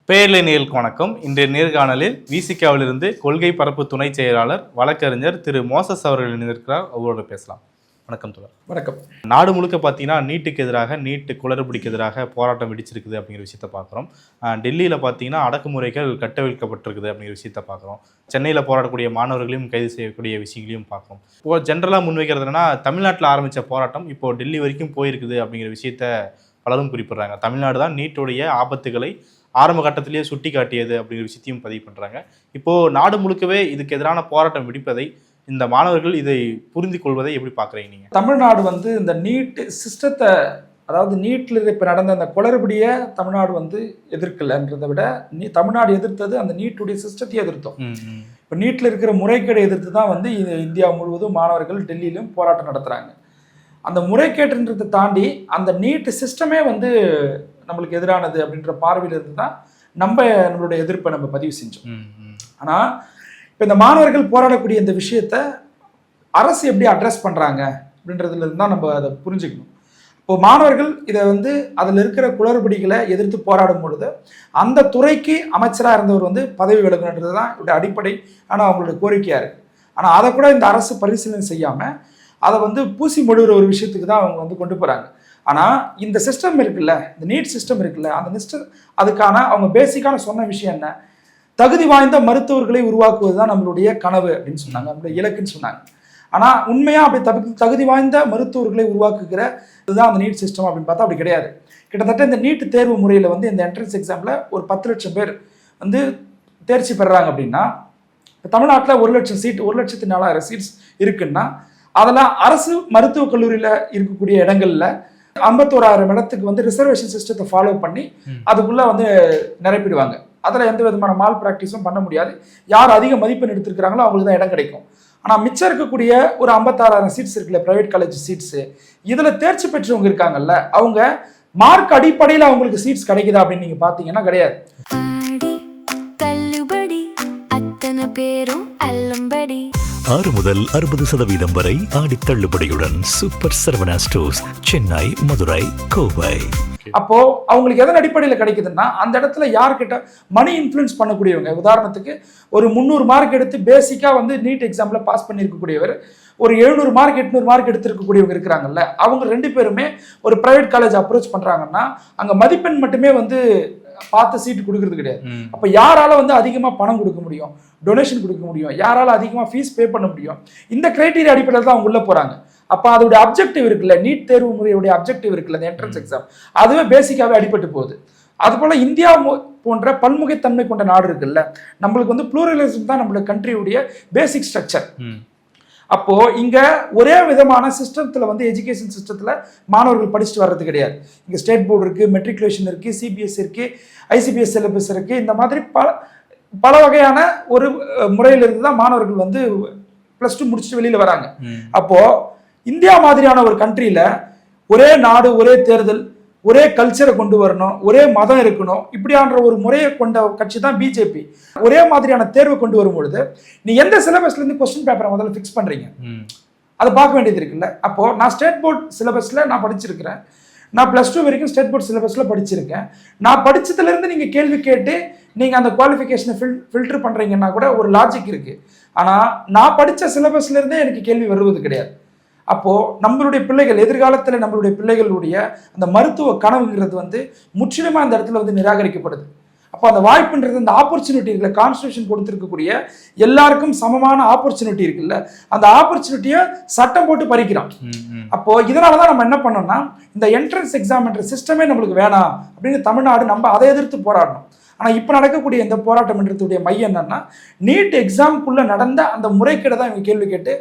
பேர்லை நேயர்களுக்கு வணக்கம். இன்றைய நேர்காணலில் விசிகாவிலிருந்து கொள்கை பரப்பு துணை செயலாளர் வழக்கறிஞர் திரு மோசஸ் அவர்கள் இணைந்திருக்கிறார். அவரோட பேசலாம். வணக்கம் தோழர். வணக்கம். நாடு முழுக்க பார்த்தீங்கன்னா நீட்டுக்கு எதிராக, நீட்டு குளறுபடிக்கு எதிராக போராட்டம் வெடிச்சிருக்குது அப்படிங்கிற விஷயத்த பார்க்குறோம். டெல்லியில் பார்த்தீங்கன்னா அடக்குமுறைகள் கட்டவிழ்க்கப்பட்டிருக்குது அப்படிங்கிற விஷயத்த பார்க்குறோம். சென்னையில் போராடக்கூடிய மாணவர்களையும் கைது செய்யக்கூடிய விஷயங்களையும் பார்க்குறோம். இப்போது ஜென்ரலாக முன்வைக்கிறது என்னன்னா, தமிழ்நாட்டில் ஆரம்பித்த போராட்டம் இப்போது டெல்லி வரைக்கும் போயிருக்குது அப்படிங்கிற விஷயத்த பலரும் குறிப்பிட்றாங்க. தமிழ்நாடு தான் நீட்டுடைய ஆபத்துகளை ஆரம்ப கட்டத்திலேயே சுட்டி காட்டியது அப்படிங்கிற விஷயத்தையும் பதிவு பண்ணுறாங்க. இப்போது நாடு முழுக்கவே இதுக்கு எதிரான போராட்டம் வெடிப்பதை, இந்த மாணவர்கள் இதை புரிந்து கொள்வதை எப்படி பார்க்குறீங்க நீங்கள்? தமிழ்நாடு இந்த நீட் சிஸ்டத்தை, அதாவது நீட்டில் இப்போ நடந்த அந்த குளறுபடியை தமிழ்நாடு எதிர்க்கலைன்றதை விட தமிழ்நாடு எதிர்த்தது அந்த நீட்டுடைய சிஸ்டத்தையே எதிர்த்தோம். இப்போ நீட்டில் இருக்கிற முறைகேடை எதிர்த்து தான் இந்தியா முழுவதும் மாணவர்கள் டெல்லியிலும் போராட்டம் நடத்துகிறாங்க. அந்த முறைகேட்டுன்றதை தாண்டி அந்த நீட் சிஸ்டமே நம்மளுக்கு எதிரானது அப்படின்ற பார்வையில் இருந்து தான் நம்மளுடைய எதிர்ப்பை நம்ம பதிவு செஞ்சோம். ஆனால் இப்போ இந்த மாணவர்கள் போராடக்கூடிய இந்த விஷயத்தை அரசு எப்படி அட்ரஸ் பண்ணுறாங்க அப்படின்றதுல இருந்து தான் நம்ம அதை புரிஞ்சுக்கணும். இப்போ மாணவர்கள் இதை அதில் இருக்கிற குளறுபடிகளை எதிர்த்து போராடும் பொழுது அந்த துறைக்கு அமைச்சராக இருந்தவர் பதவி விலகணுன்றது தான் இவருடைய அடிப்படை அவங்களுடைய கோரிக்கையாக இருக்குது. ஆனால் அதை கூட இந்த அரசு பரிசீலனை செய்யாமல் அதை பூசி மொழிகிற ஒரு விஷயத்துக்கு தான் அவங்க கொண்டு போகிறாங்க. ஆனால் இந்த சிஸ்டம் இருக்குல்ல, இந்த நீட் சிஸ்டம் இருக்குல்ல, அந்த அதுக்கான அவங்க பேசிக்கான சொன்ன விஷயம் என்ன? தகுதி வாய்ந்த மருத்துவர்களை உருவாக்குவது தான் நம்மளுடைய கனவு அப்படின்னு சொன்னாங்க, நம்மளுடைய இலக்குன்னு சொன்னாங்க. ஆனால் உண்மையாக அப்படி தகுதி வாய்ந்த மருத்துவர்களை உருவாக்குகிற இதுதான் அந்த நீட் சிஸ்டம் அப்படின்னு பார்த்தா அப்படி கிடையாது. கிட்டத்தட்ட இந்த நீட் தேர்வு முறையில் இந்த என்ட்ரன்ஸ் எக்ஸாமில் ஒரு 10 லட்சம் பேர் தேர்ச்சி பெறுறாங்க அப்படின்னா, தமிழ்நாட்டில் 1 லட்சம் சீட், 1,04,000 சீட்ஸ் இருக்குன்னா அதெல்லாம் அரசு மருத்துவக் கல்லூரியில் இருக்கக்கூடிய இடங்கள்ல 51,000 இடத்துக்கு ரிசர்வேஷன் சிஸ்டத்தை ஃபாலோ பண்ணி அதுக்குள்ள நிரப்பிடுவாங்க. அதில் எந்த விதமான மால் ப்ராக்டிஸும் பண்ண முடியாது. யார் அதிக மதிப்பெண் எடுத்திருக்கிறாங்களோ அவங்களுக்கு தான் இடம் கிடைக்கும். ஆனால் மிச்சம் இருக்கக்கூடிய ஒரு 56,000 சீட்ஸ் இருக்குல்ல, ப்ரைவேட் காலேஜ் சீட்ஸு, இதில் தேர்ச்சி பெற்றவங்க இருக்காங்கல்ல, அவங்க மார்க் அடிப்படையில் அவங்களுக்கு சீட்ஸ் கிடைக்குதா அப்படின்னு நீங்கள் பார்த்தீங்கன்னா கிடையாது. பேரும் 6 முதல் 60% வரை ஆடி தள்ளுபடியுடன் சூப்பர் சரவணா ஸ்டோர்ஸ், சென்னை, மதுரை, கோவை. அப்போ அவங்களுக்கு எதன் அடிப்படையில் கிடைக்குதுன்னா, அந்த இடத்துல யார்கிட்ட மணி இன்ஃப்ளூயன்ஸ் பண்ணக்கூடியவங்க, உதாரணத்துக்கு ஒரு 300 மார்க் எடுத்து பேசிக்கா நீட் எக்ஸாம்ல பாஸ் பண்ணியிருக்கக்கூடியவர், ஒரு 700 மார்க் 800 மார்க் எடுத்திருக்கக்கூடியவங்க இருக்கிறாங்கல்ல, அவங்க 2 பேருமே ஒரு பிரைவேட் காலேஜ் அப்ரோச் பண்றாங்கன்னா அங்க மதிப்பெண் மட்டுமே பார்த்து சீட்டு கொடுக்கறது கிடையாது. அப்ப யாரால அதிகமா பணம் கொடுக்க முடியும், டொனேஷன் கொடுக்க முடியும், யாரால அதிகமா ஃபீஸ் பே பண்ண முடியும், இந்த கிரைட்டீரியா அடிப்படையில் தான் அவங்க உள்ள போறாங்க. அப்ப அதோட அப்ஜெக்டிவ் இருக்குல்ல, நீட் தேர்வு முறையுடைய அப்ஜெக்டிவ் இருக்குல்ல, இந்த என்ட்ரன்ஸ் எக்ஸாம், அதுவே பேசிக்காவே அடிபட்டு போகுது. அதுபோல இந்தியா போன்ற பன்முகத்தன்மை கொண்ட நாடு இருக்குல்ல, நம்மளுக்கு ப்ளூரலிசம் தான் நம்மளுடைய கண்ட்ரியுடைய பேசிக் ஸ்ட்ரக்சர். அப்போ இங்க ஒரே விதமான சிஸ்டத்துல எஜுகேஷன் சிஸ்டத்துல மாணவர்கள் படிச்சுட்டு வர்றது கிடையாது. இங்க ஸ்டேட் போர்டு இருக்கு, மெட்ரிகுலேஷன் இருக்கு, சிபிஎஸ்சி இருக்கு, ஐசிபிஎஸ் சிலபஸ் இருக்கு. இந்த மாதிரி பல வகையான ஒரு முறையிலிருந்து தான் மாணவர்கள் +2 முடிச்சுட்டு வெளியில வராங்க. அப்போ இந்தியா மாதிரியான ஒரு கண்ட்ரியில ஒரே நாடு, ஒரே தேர்தல், ஒரே கல்ச்சரை கொண்டு வரணும், ஒரே மதம் இருக்கணும், இப்படியான ஒரு முறையை கொண்ட கட்சி தான் பிஜேபி. ஒரே மாதிரியான தேர்வை கொண்டு வரும் பொழுது நீ எந்த சிலபஸ்ல இருந்து கொஸ்டின் பேப்பரை முதல்ல ஃபிக்ஸ் பண்றீங்க, அதை பார்க்க வேண்டியது இருக்குல்ல. அப்போ நான் ஸ்டேட் போர்ட் சிலபஸ்ல நான் படிச்சிருக்கிறேன், நான் +2 வரைக்கும் ஸ்டேட் போர்ட் சிலபஸ்ல படிச்சிருக்கேன். நான் படிச்சதுல இருந்து நீங்க கேள்வி கேட்டு நீங்க அந்த குவாலிஃபிகேஷனை ஃபில்டர் பண்றீங்கன்னா கூட ஒரு லாஜிக் இருக்கு. ஆனா நான் படிச்ச சிலபஸ்ல இருந்தே எனக்கு கேள்வி வருவது கிடையாது. அப்போ நம்மளுடைய பிள்ளைகள், எதிர்காலத்தில் நம்மளுடைய பிள்ளைகளுடைய அந்த மருத்துவ கனவுங்கிறது முற்றிலுமா அந்த இடத்துல நிராகரிக்கப்படுது. அப்போ அந்த வாய்ப்புன்றது, அந்த ஆப்பர்ச்சுனிட்டி இருக்குல்ல, கான்ஸ்டிடியூஷன் கொடுத்துருக்கக்கூடிய எல்லாருக்கும் சமமான ஆப்பர்ச்சுனிட்டி இருக்குல்ல, அந்த ஆப்பர்ச்சுனிட்டியை சட்டம் போட்டு பறிக்கிறான். அப்போ இதனாலதான் நம்ம என்ன பண்ணோம்னா, இந்த என்ட்ரன்ஸ் எக்ஸாம்ன்ற சிஸ்டமே நம்மளுக்கு வேணாம் அப்படின்னு தமிழ்நாடு நம்ம அதை எதிர்த்து போராடணும். ஆனால் இப்போ நடக்கக்கூடிய இந்த போராட்டம்ன்றதுடைய மையம் என்னன்னா, நீட் எக்ஸாமுக்குள்ள நடந்த அந்த முறைகேடை தான் இவங்க கேள்வி கேட்டு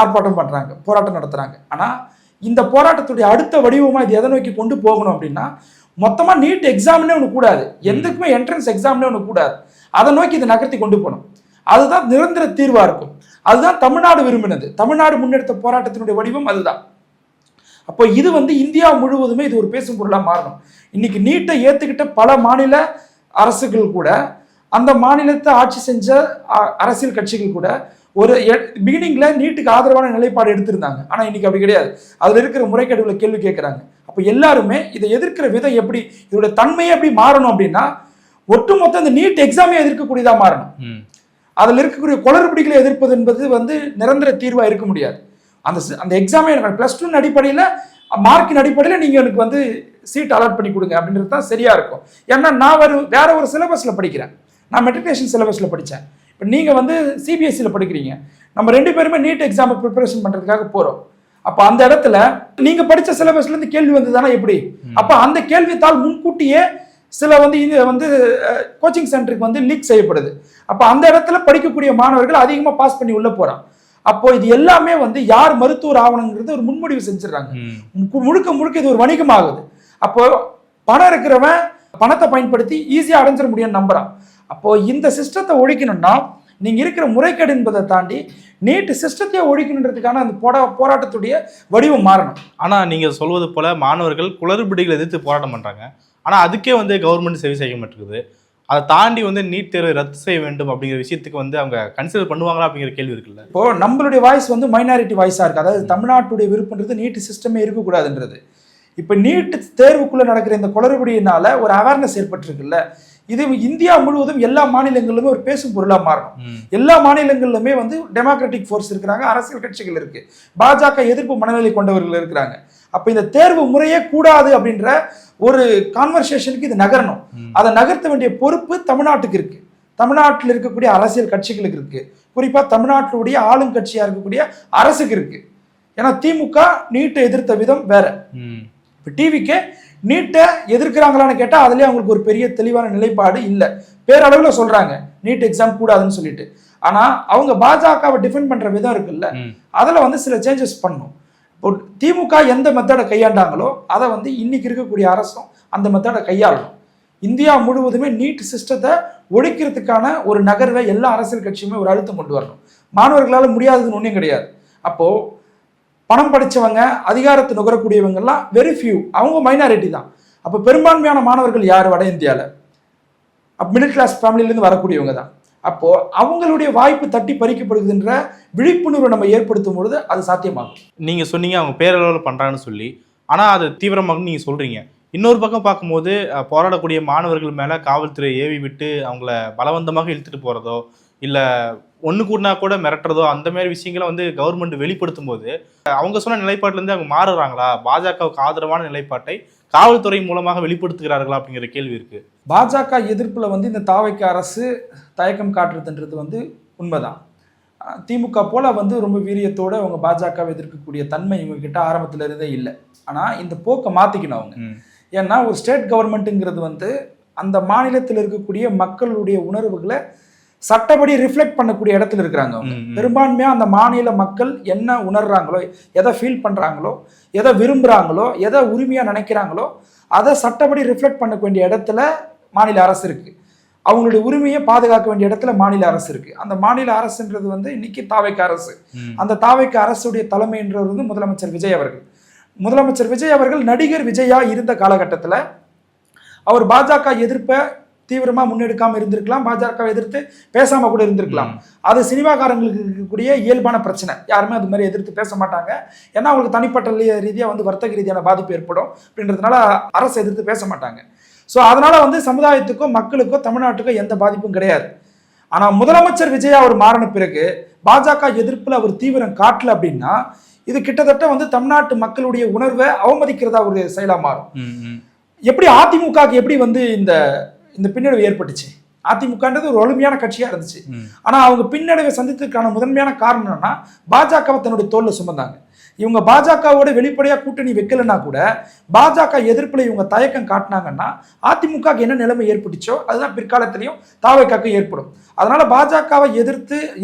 ஆர்ப்பாட்டம் பண்றாங்க, போராட்டம் நடத்துறாங்க. ஆனால் இந்த போராட்டத்துடைய அடுத்த வடிவமா இது எதை நோக்கி கொண்டு போகணும் அப்படின்னா, மொத்தமா நீட் எக்ஸாம்னே ஒன்று கூடாது, எதுக்குமே என்ட்ரன்ஸ் எக்ஸாம்னே ஒன்று கூடாது, அதை நோக்கி இதை நகர்த்தி கொண்டு போகணும். அதுதான் நிரந்தர தீர்வா இருக்கும். அதுதான் தமிழ்நாடு விரும்பினது. தமிழ்நாடு முன்னெடுத்த போராட்டத்தினுடைய வடிவம் அதுதான். அப்போ இது இந்தியா முழுவதுமே இது ஒரு பேசும் பொருளா மாறணும். இன்னைக்கு நீட்டை ஏத்துக்கிட்ட பல மாநில அரசுகள் கூட, அந்த மாநிலத்தை ஆட்சி செஞ்ச அரசியல் கட்சிகள் கூட ஒரு பிகினிங்ல நீட்டுக்கு ஆதரவான நிலைப்பாடு எடுத்திருந்தாங்க. ஆனா இன்னைக்கு அப்படி கிடையாது. அதுல இருக்கிற முறைகேடுகளை கேள்வி கேட்கிறாங்க. அப்ப எல்லாருமே இதை எதிர்க்கிற விதம் எப்படி, இதோட தன்மையை எப்படி மாறணும் அப்படின்னா, ஒட்டுமொத்த இந்த நீட் எக்ஸாமே எதிர்க்கக்கூடியதா மாறணும். அதில் இருக்கக்கூடிய குளறுபடிகளை எதிர்ப்பது என்பது வந்து நிரந்தர தீர்வா இருக்க முடியாது. அந்த எக்ஸாமே எனக்கு +2 அடிப்படையில் மார்க்கின் அடிப்படையில் நீங்க எனக்கு வந்து சீட் அலாட் பண்ணி கொடுங்க அப்படின்றது தான் சரியா இருக்கும். ஏன்னா நான் வேற ஒரு சிலபஸ்ல படிக்கிறேன். நான் மெட்ரிகுலேஷன் சிலபஸ்ல படித்தேன். இப்போ நீங்க வந்து சிபிஎஸ்சியில் படிக்கிறீங்க. நம்ம 2 பேருமே நீட் எக்ஸாம் ப்ரிப்பரேஷன் பண்றதுக்காக போறோம். அப்போ அந்த இடத்துல நீங்க படிச்ச சிலபஸ்ல இருந்து கேள்வி வந்ததுதானா எப்படி? அப்போ அந்த கேள்வித்தாள் முன்கூட்டியே சில வந்து இது வந்து கோச்சிங் சென்டருக்கு வந்து லீக் செய்யப்படுது. அப்போ அந்த இடத்துல படிக்கக்கூடிய மாணவர்கள் அதிகமாக பாஸ் பண்ணி உள்ள போறான். அப்போ இது எல்லாமே வந்து யார் மருத்துவர் ஆவணங்கிறது ஒரு முன்முடிவு செஞ்சிடறாங்க. முழுக்க முழுக்க இது ஒரு வணிகம் ஆகுது. அப்போ பணம் இருக்கிறவன் பணத்தை பயன்படுத்தி ஈஸியாக அடைஞ்சிட முடியும்னு நம்புறான். அப்போ இந்த சிஸ்டத்தை ஒழிக்கணும்னா நீங்க இருக்கிற முறைகேடு என்பதை தாண்டி நீட் சிஸ்டத்தையே ஒழிக்கணுன்றதுக்கான அந்த போராட்டத்துடைய வடிவம் மாறணும். ஆனா நீங்க சொல்வது போல மாணவர்கள் குளறுபடிகளை எதிர்த்து போராட்டம் பண்றாங்க. ஆனா அதுக்கே வந்து கவர்மெண்ட் செவி செய்ய மாட்டேங்குது. அதை தாண்டி வந்து நீட் தேர்வை ரத்து செய்ய வேண்டும் அப்படிங்கிற விஷயத்துக்கு வந்து அவங்க கன்சிடர் பண்ணுவாங்களா அப்படிங்கிற கேள்வி இருக்குல்ல. இப்போ நம்மளுடைய வாய்ஸ் வந்து மைனாரிட்டி வாய்ஸா இருக்கு. அதாவது தமிழ்நாட்டுடைய விருப்பன்றது நீட் சிஸ்டமே இருக்கக்கூடாதுன்றது. இப்போ நீட் தேர்வுக்குள்ள நடக்கிற இந்த குளறுபடியினால ஒரு அவேர்னஸ் ஏற்பட்டிருக்குல்ல. இது இந்தியா முழுவதும் எல்லா மாநிலங்களிலுமே ஒரு பேசும் பொருளாக மாறணும். எல்லா மாநிலங்களிலுமே வந்து டெமோக்ராட்டிக் ஃபோர்ஸ் இருக்கிறாங்க, அரசியல் கட்சிகள் இருக்கு, பாஜக எதிர்ப்பு மனநிலை கொண்டவர்கள் இருக்கிறாங்க. அப்ப இந்த தேர்வு முறையே கூடாது அப்படின்ற ஒரு கான்வர்சேஷனுக்கு இது நகரணும். அதை நகர்த்த வேண்டிய பொறுப்பு தமிழ்நாட்டுக்கு இருக்கு. தமிழ்நாட்டில் இருக்கக்கூடிய அரசியல் கட்சிகளுக்கு இருக்கு. குறிப்பா தமிழ்நாட்டுடைய ஆளுங்கட்சியா இருக்கக்கூடிய அரசுக்கு இருக்கு. ஏன்னா திமுக நீட்டை எதிர்த்த விதம் வேற. இப்போ டிவிக்கு நீட்டை எதிர்க்கிறாங்களான்னு கேட்டால் அதுலேயே அவங்களுக்கு ஒரு பெரிய தெளிவான நிலைப்பாடு இல்லை. பேரளவில் சொல்றாங்க நீட் எக்ஸாம் கூடாதுன்னு சொல்லிட்டு. ஆனால் அவங்க பாஜகவை டிஃபெண்ட் பண்ற விதம் இருக்குல்ல, அதில் வந்து சில சேஞ்சஸ் பண்ணணும். இப்போ திமுக எந்த மெத்தடை கையாண்டாங்களோ அதை வந்து இன்னைக்கு இருக்கக்கூடிய அரசும் அந்த மெத்தடை கையாளணும். இந்தியா முழுவதுமே நீட் சிஸ்டத்தை ஒழிக்கிறதுக்கான ஒரு நகர்வை எல்லா அரசியல் கட்சியுமே ஒரு அழுத்தம் கொண்டு வரணும். மாணவர்களால் முடியாதுன்னு ஒன்றும் கிடையாது. அப்போ பணம் படித்தவங்க, அதிகாரத்தை நுகரக்கூடியவங்கெல்லாம் வெரி ஃபியூ, அவங்க மைனாரிட்டி தான். அப்போ பெரும்பான்மையான மாணவர்கள் யார்? வட இந்தியாவில் மிடில் கிளாஸ் ஃபேமிலியிலேருந்து வரக்கூடியவங்க தான். அப்போ அவங்களுடைய வாய்ப்பு தட்டி பறிக்கப்படுதுன்ற விழிப்புணர்வை நம்ம ஏற்படுத்தும் பொழுது அது சாத்தியமாகும். நீங்க சொன்னீங்க அவங்க பேரளவில் பண்றாங்கன்னு சொல்லி, ஆனா அது தீவிரமாக நீங்க சொல்றீங்க. இன்னொரு பக்கம் பார்க்கும்போது போராடக்கூடிய மாணவர்கள் மேல காவல்துறை ஏவி விட்டு அவங்கள பலவந்தமாக இழுத்துட்டு போறதோ இல்லை ஒன்று கூடனா கூட மிரட்டுறதோ அந்த மாதிரி விஷயங்களை வந்து கவர்மெண்ட் வெளிப்படுத்தும் போது அவங்க சொன்ன நிலைப்பாட்டிலேருந்து அவங்க மாறுறாங்களா? பாஜகவுக்கு ஆதரவான நிலைப்பாட்டை காவல்துறை மூலமாக வெளிப்படுத்துகிறார்களா அப்படிங்கிற கேள்வி இருக்கு. பாஜக எதிர்ப்புல வந்து இந்த தாவைக்கு அரசு தயக்கம் காட்டுறதுன்றது வந்து உண்மைதான். திமுக போல வந்து ரொம்ப வீரியத்தோட அவங்க பாஜகவை எதிர்க்கக்கூடிய தன்மை இவங்க கிட்ட ஆரம்பத்துல இருந்தே இல்லை. ஆனா இந்த போக்கை மாத்திக்கணும் அவங்க. ஏன்னா ஒரு ஸ்டேட் கவர்மெண்ட்டுங்கிறது வந்து அந்த மாநிலத்தில் இருக்கக்கூடிய மக்களுடைய உணர்வுகளை சட்டப்படி ரிஃப்ளெக்ட் பண்ணக்கூடிய இடத்துல இருக்கிறாங்க. பெரும்பான்மையா அந்த மாநில மக்கள் என்ன உணர்றாங்களோ, எதை ஃபீல் பண்றாங்களோ, எதை விரும்புறாங்களோ, எதை உரிமையா நினைக்கிறாங்களோ அதை சட்டப்படி ரிஃப்ளெக்ட் பண்ண வேண்டிய இடத்துல மாநில அரசு இருக்கு. அவங்களுடைய உரிமையை பாதுகாக்க வேண்டிய இடத்துல மாநில அரசு இருக்கு. அந்த மாநில அரசுன்றது வந்து இன்னைக்கு தாவைக்கு அரசு. அந்த தாவைக்கு அரசுடைய தலைமைன்றது வந்து முதலமைச்சர் விஜய் அவர்கள். முதலமைச்சர் விஜய் அவர்கள் நடிகர் விஜயா இருந்த காலகட்டத்தில் அவர் பாஜக எதிர்ப்பை தீவிரமா முன்னெடுக்காம இருந்திருக்கலாம், பாஜகவை எதிர்த்து பேசாம கூட இருந்திருக்கலாம். அது சினிமாக்காரங்களுக்கு இருக்கக்கூடிய இயல்பான பிரச்சனை. யாருமே அது மாதிரி எதிர்த்து பேச மாட்டாங்க. ஏன்னா அவங்களுக்கு தனிப்பட்ட ரீதியா வந்து வர்த்தக ரீதியான பாதிப்பு ஏற்படும் அப்படின்றதுனால அரசு எதிர்த்து பேச மாட்டாங்க. ஸோ அதனால வந்து சமுதாயத்துக்கோ மக்களுக்கோ தமிழ்நாட்டுக்கோ எந்த பாதிப்பும் கிடையாது. ஆனா முதலமைச்சர் விஜயா அவர் மாறின பிறகு பாஜக எதிர்ப்புல அவர் தீவிரம் காட்டல அப்படின்னா இது கிட்டத்தட்ட வந்து தமிழ்நாட்டு மக்களுடைய உணர்வை அவமதிக்கிறதா ஒரு செயலா மாறும். எப்படி அதிமுகவுக்கு எப்படி வந்து இந்த பின்னடைவு ஏற்பட்டுச்சு? அதிமுகன்றது ஒரு வலிமையான கட்சியா இருந்துச்சு. ஆனா அவங்க பின்னடைவை சந்தித்ததுக்கான முதன்மையான காரணம் என்னன்னா பாஜகவை தன்னுடைய தோல்ல சுமந்தாங்க. இவங்க பாஜகவோட வெளிப்படையா கூட்டணி வைக்கலன்னா கூட பாஜக எதிர்ப்புல இவங்க தயக்கம் காட்டினாங்கன்னா அதிமுக என்ன நிலைமை ஏற்பட்டுச்சோ அதுதான் பிற்காலத்திலையும் தாவைக்காக்கு ஏற்படும். அதனால பாஜகவை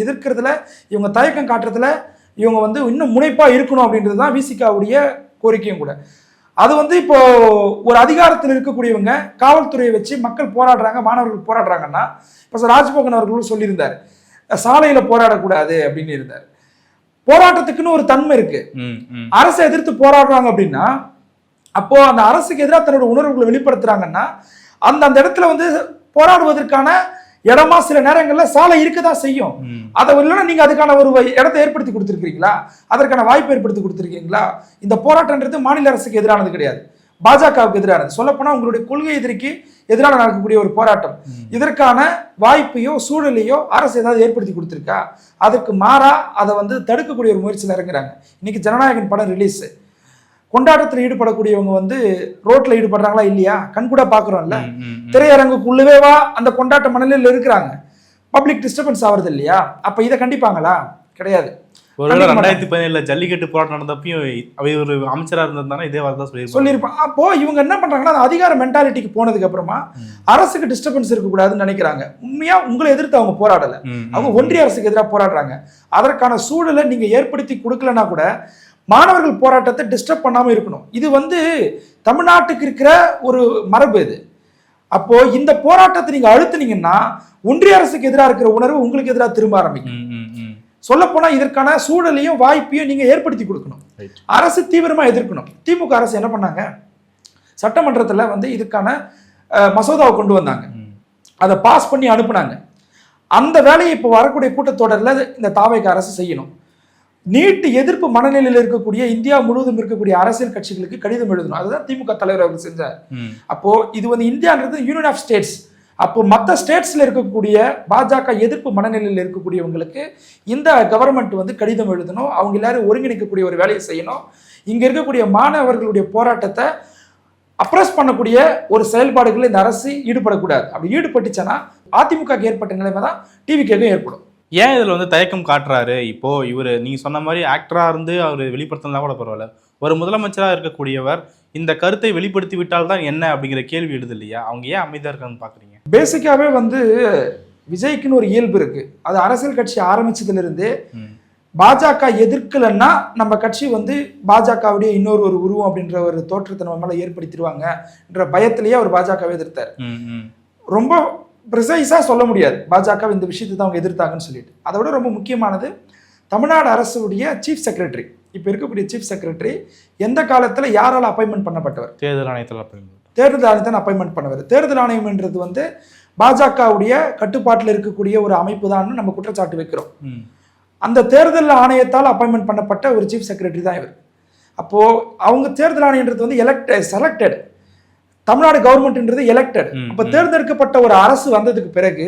எதிர்க்கிறதுல இவங்க தயக்கம் காட்டுறதுல இவங்க வந்து இன்னும் முனைப்பா இருக்கணும் அப்படின்றது தான் விசிகாவுடைய கோரிக்கையும் கூட. அது வந்து இப்போ ஒரு அதிகாரத்தில் இருக்கக்கூடியவங்க காவல்துறையை வச்சு மக்கள் போராடுறாங்க, மாணவர்கள் போராடுறாங்கன்னா இப்போ ராஜ்மோகன் அவர்களும் சொல்லியிருந்தார் சாலையில போராடக்கூடாது அப்படின்னு இருந்தார். போராட்டத்துக்குன்னு ஒரு தன்மை இருக்கு. அரசை எதிர்த்து போராடுறாங்க அப்படின்னா அப்போ அந்த அரசுக்கு எதிராக தன்னோட உணர்வுகளை வெளிப்படுத்துறாங்கன்னா அந்த இடத்துல வந்து போராடுவதற்கான இடமா சில நேரங்கள்ல சாலை இருக்கதான் செய்யும். அதை இல்லைன்னா நீங்க அதுக்கான ஒரு இடத்தை ஏற்படுத்தி கொடுத்துருக்கீங்களா? அதற்கான வாய்ப்பு ஏற்படுத்தி கொடுத்துருக்கீங்களா? இந்த போராட்டம்ன்றது மாநில அரசுக்கு எதிரானது கிடையாது, பாஜகவுக்கு எதிரானது. சொல்லப்போனா உங்களுடைய கொள்கை எதிரிக்கு எதிராக நடக்கக்கூடிய ஒரு போராட்டம். இதற்கான வாய்ப்பையோ சூழலையோ அரசு ஏதாவது ஏற்படுத்தி கொடுத்துருக்கா? அதற்கு மாறா அதை வந்து தடுக்கக்கூடிய ஒரு முயற்சியில் இறங்குறாங்க. இன்னைக்கு ஜனநாயகன் படம் ரிலீஸ், கொண்டாட்டத்தில் ஈடுபடக்கூடியவங்க வந்து ரோட்ல ஈடுபடுறாங்களா இல்லையா? கண்கூட பாக்குறோம்ல. திரையரங்குக்குள்ளவேவா அந்த கொண்டாட்ட மனநிலையில் இருக்கிறாங்க. பப்ளிக் டிஸ்டர்பன்ஸ் ஆகுறது இல்லையா? அப்ப இதை கண்டிப்பாங்களா? கிடையாது. ஒருவேளை 2017 ஜல்லிக்கட்டு போராட்டம் நடந்தப்பையும் அவர் ஒரு அமைச்சரா இருந்திருந்தாலும் இதே வார்த்தை தான் சொல்லியிருப்பான். அப்போ இவங்க என்ன பண்றாங்கன்னா, அந்த அதிகார மென்டாலிட்டிக்கு போனதுக்கு அப்புறமா அரசுக்கு டிஸ்டர்பன்ஸ் இருக்கக்கூடாதுன்னு நினைக்கிறாங்க. உண்மையா உங்களை எதிர்த்து அவங்க போராடல, அவங்க ஒன்றிய அரசுக்கு எதிராக போராடுறாங்க. அதற்கான சூழலை நீங்க ஏற்படுத்தி கொடுக்கலன்னா கூட மாணவர்கள் போராட்டத்தை டிஸ்டர்ப் பண்ணாம இருக்கணும். இது வந்து தமிழ்நாட்டுக்கு இருக்கிற ஒரு மரபு இது. அப்போ இந்த போராட்டத்தை நீங்க அழுத்தினீங்கன்னா ஒன்றிய அரசுக்கு எதிராக இருக்கிற உணர்வு உங்களுக்கு எதிராக திரும்ப ஆரம்பிக்கும். சொல்ல போனா இதற்கான சூழலையும் வாய்ப்பையும் நீங்க ஏற்படுத்தி கொடுக்கணும். அரசு தீவிரமா எதிர்க்கணும். திமுக அரசு என்ன பண்ணாங்க, சட்டமன்றத்துல வந்து இதுக்கான மசோதாவை கொண்டு வந்தாங்க, அதை பாஸ் பண்ணி அனுப்புனாங்க. அந்த வேலையை இப்போ வரக்கூடிய கூட்டத்தொடரில் இந்த தாவேக அரசு செய்யணும். நீட் எதிர்ப்பு மனநிலையில் இருக்கக்கூடிய இந்தியா முழுவதும் இருக்கக்கூடிய அரசியல் கட்சிகளுக்கு கடிதம் எழுதணும். அதுதான் திமுக தலைவர் அவர்கள் செஞ்சார். அப்போ இது வந்து இந்தியான்றது யூனியன் ஆஃப் ஸ்டேட்ஸ். அப்போ மற்ற ஸ்டேட்ஸ்ல இருக்கக்கூடிய பாஜக எதிர்ப்பு மனநிலையில் இருக்கக்கூடியவங்களுக்கு இந்த கவர்மெண்ட் வந்து கடிதம் எழுதணும். அவங்க எல்லாரும் ஒருங்கிணைக்கக்கூடிய ஒரு வேலையை செய்யணும். இங்க இருக்கக்கூடிய மாணவர்களுடைய போராட்டத்தை அப்ரஸ் பண்ணக்கூடிய ஒரு செயல்பாடுகளில் இந்த அரசு ஈடுபடக்கூடாது. அப்படி ஈடுபட்டுச்சுன்னா அதிமுக ஏற்பட்ட நிலைமை தான் டிவிக்கு ஏற்படும். ஏன் இதில் வந்து தயக்கம் காட்டுறாரு? இப்போ இவர் நீங்க சொன்ன மாதிரி ஆக்டரா இருந்து அவர் வெளிப்படுத்தினா கூட பரவாயில்ல, ஒரு முதலமைச்சராக இருக்கக்கூடியவர் இந்த கருத்தை வெளிப்படுத்தி விட்டால் தான் என்ன அப்படிங்கிற கேள்வி எழுது இல்லையா? அவங்க ஏன் அமைதியா இருக்காங்கன்னு பாக்குறீங்க? பேசிக்காவே வந்து விஜய்க்குன்னு ஒரு இயல்பு இருக்கு. அது அரசியல் கட்சி ஆரம்பிச்சதுல இருந்து பாஜக எதிர்க்கலன்னா நம்ம கட்சி வந்து பாஜகவுடைய இன்னொரு ஒரு உருவம் அப்படின்ற ஒரு தோற்றத்தை நம்ம மேல ஏற்படுத்திடுவாங்க என்ற பயத்திலேயே அவர் பாஜகவை எதிர்த்தார். ரொம்ப ப்ரிசைஸா சொல்ல முடியாது பாஜக இந்த விஷயத்தை தான் அவங்க எதிர்த்தாங்கன்னு சொல்லிட்டு. அதை விட ரொம்ப முக்கியமானது, தமிழ்நாடு அரசுடைய சீஃப் செக்ரட்டரி, இப்போ இருக்கக்கூடிய சீஃப் செக்ரட்டரி எந்த காலத்தில் யாரால் அப்பாயின்மெண்ட் பண்ணப்பட்டவர்? தேர்தல் ஆணையத்தில் அப்பாயின்மெண்ட் பண்ணவர். தேர்தல் ஆணையம் என்றது வந்து பாஜகவுடைய கட்டுப்பாட்டில் இருக்கக்கூடிய ஒரு அமைப்பு தான் நம்ம குற்றச்சாட்டு வைக்கிறோம். அந்த தேர்தல் ஆணையத்தால் அப்பாயின்மெண்ட் பண்ணப்பட்ட ஒரு சீஃப் செக்ரட்டரி தான் இவர். அப்போ அவங்க தேர்தல் ஆணையன்றது வந்து செலக்டட், தமிழ்நாடு கவர்மெண்ட்ன்றது எலெக்டட். அப்போ தேர்ந்தெடுக்கப்பட்ட ஒரு அரசு வந்ததுக்கு பிறகு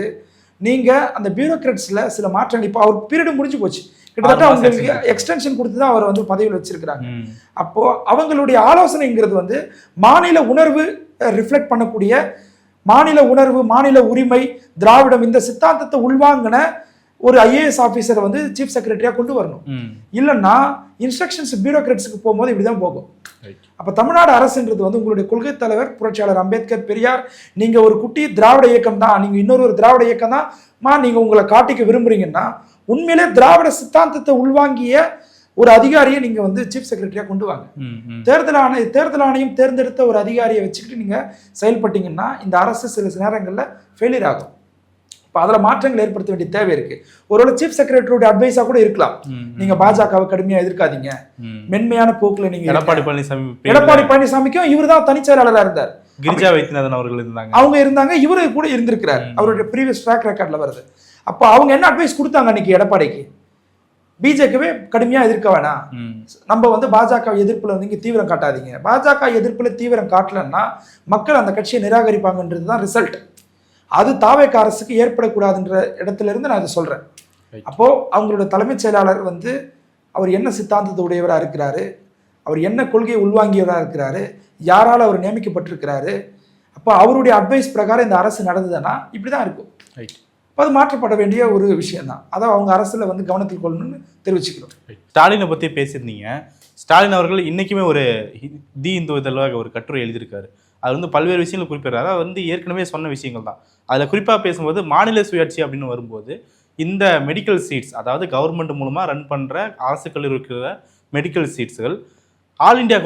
நீங்க அந்த பியூரோக்ராட்ஸ்ல சில மாற்றங்கள், இப்போ அவர் பீரியட் முடிஞ்சு போச்சு, கிட்டத்தட்ட அவங்களுக்கு எக்ஸ்டென்ஷன் கொடுத்து தான் அவர் வந்து பதவியில் வச்சிருக்கிறாங்க. அப்போ அவங்களுடைய ஆலோசனைங்கிறது வந்து மாநில உணர்வு ரிஃப்ளெக்ட் பண்ணக்கூடிய, மாநில உணர்வு, மாநில உரிமை, திராவிடம், இந்த சித்தாந்தத்தை உள்வாங்கின ஒரு ஐஏஎஸ் ஆஃபீஸரை வந்து சீஃப் செக்ரட்டரியா கொண்டு வரணும். இல்லைன்னா இன்ஸ்ட்ரக்ஷன்ஸ் பியூரோக்ராட்ஸுக்கு போகும்போது இப்படிதான் போகும். அப்ப தமிழ்நாடு அரசுன்றது வந்து உங்களுடைய கொள்கை தலைவர் புரட்சியாளர் அம்பேத்கர், பெரியார், நீங்க ஒரு குட்டி திராவிட இயக்கம் தான், நீங்க இன்னொரு திராவிட இயக்கம் தான் நீங்க உங்களை காட்டிக்க விரும்புறீங்கன்னா உண்மையிலே திராவிட சித்தாந்தத்தை உள்வாங்கிய ஒரு அதிகாரியை நீங்க வந்து சீஃப் செக்ரட்டரியா கொண்டு வாங்க. தேர்தல் ஆணையம் தேர்ந்தெடுத்த ஒரு அதிகாரியை வச்சுக்கிட்டு நீங்க செயல்பட்டீங்கன்னா இந்த அரசு சில நேரங்களில் ஃபெயிலியர் ஆகும். இப்போ அதில் மாற்றங்கள் ஏற்படுத்த வேண்டிய தேவை இருக்கு. ஒருவேளை சீஃப் செக்ரட்டரியோட அட்வைஸா கூட இருக்கலாம், நீங்க பாஜகவை கடுமையா எதிர்க்காதீங்க, மென்மையான போக்குல நீங்க. எடப்பாடி பழனிசாமிக்கும் இவர் தான் தனி செயலாளராக இருந்தார், கிரிஜா வைத்தியநாதன் அவர்கள் இருந்தாங்க, அவங்க இருந்தாங்க, இவரு கூட இருந்திருக்கிறார், அவருடைய ப்ரீவியஸ் ட்ராக் ரெக்கார்ட்ல வருது. அப்போ அவங்க என்ன அட்வைஸ் கொடுத்தாங்க அன்னைக்கு எடப்பாடிக்கு? பிஜேபியை கடுமையா எதிர்க்க வேணாம், நம்ம வந்து பாஜக எதிர்ப்புல வந்து தீவிரம் காட்டாதீங்க, பாஜக எதிர்ப்புல தீவிரம் காட்டலன்னா மக்கள் அந்த கட்சியை நிராகரிப்பாங்கன்றது தான் ரிசல்ட். அது தாவேக அரசுக்கு ஏற்படக்கூடாதுன்ற இடத்துல இருந்து நான் இதை சொல்றேன். அப்போ அவங்களோட தலைமைச் செயலாளர் வந்து அவர் என்ன சித்தாந்தத்தை உடையவராக இருக்கிறாரு, அவர் என்ன கொள்கையை உள்வாங்கியவராக இருக்கிறாரு, யாரால் அவர் நியமிக்கப்பட்டிருக்கிறாரு, அப்போ அவருடைய அட்வைஸ் பிரகாரம் இந்த அரசு நடந்ததுன்னா இப்படிதான் இருக்கும். அது மாற்றப்பட வேண்டிய ஒரு விஷயம் தான். அதை அவங்க அரசுல வந்து கவனத்தில் கொள்ளணும்னு தெரிவிச்சுக்கிறோம். ஸ்டாலினை பத்தி பேசியிருந்தீங்க. ஸ்டாலின் அவர்கள் இன்னைக்குமே ஒரு தி இந்து இதழாக ஒரு கட்டுரை எழுதியிருக்காரு. அது வந்து பல்வேறு விஷயங்கள் குறிப்பிடுறாரு. அது வந்து ஏற்கனவே சொன்ன விஷயங்கள் தான். அதில் குறிப்பாக பேசும்போது மாநில சுயாட்சி அப்படின்னு வரும்போது இந்த மெடிக்கல் சீட்ஸ், அதாவது கவர்மெண்ட் மூலமாக ரன் பண்ணுற அரசு கல்லூரி இருக்கிற மெடிக்கல் சீட்ஸுகள் ஆல் இண்டியா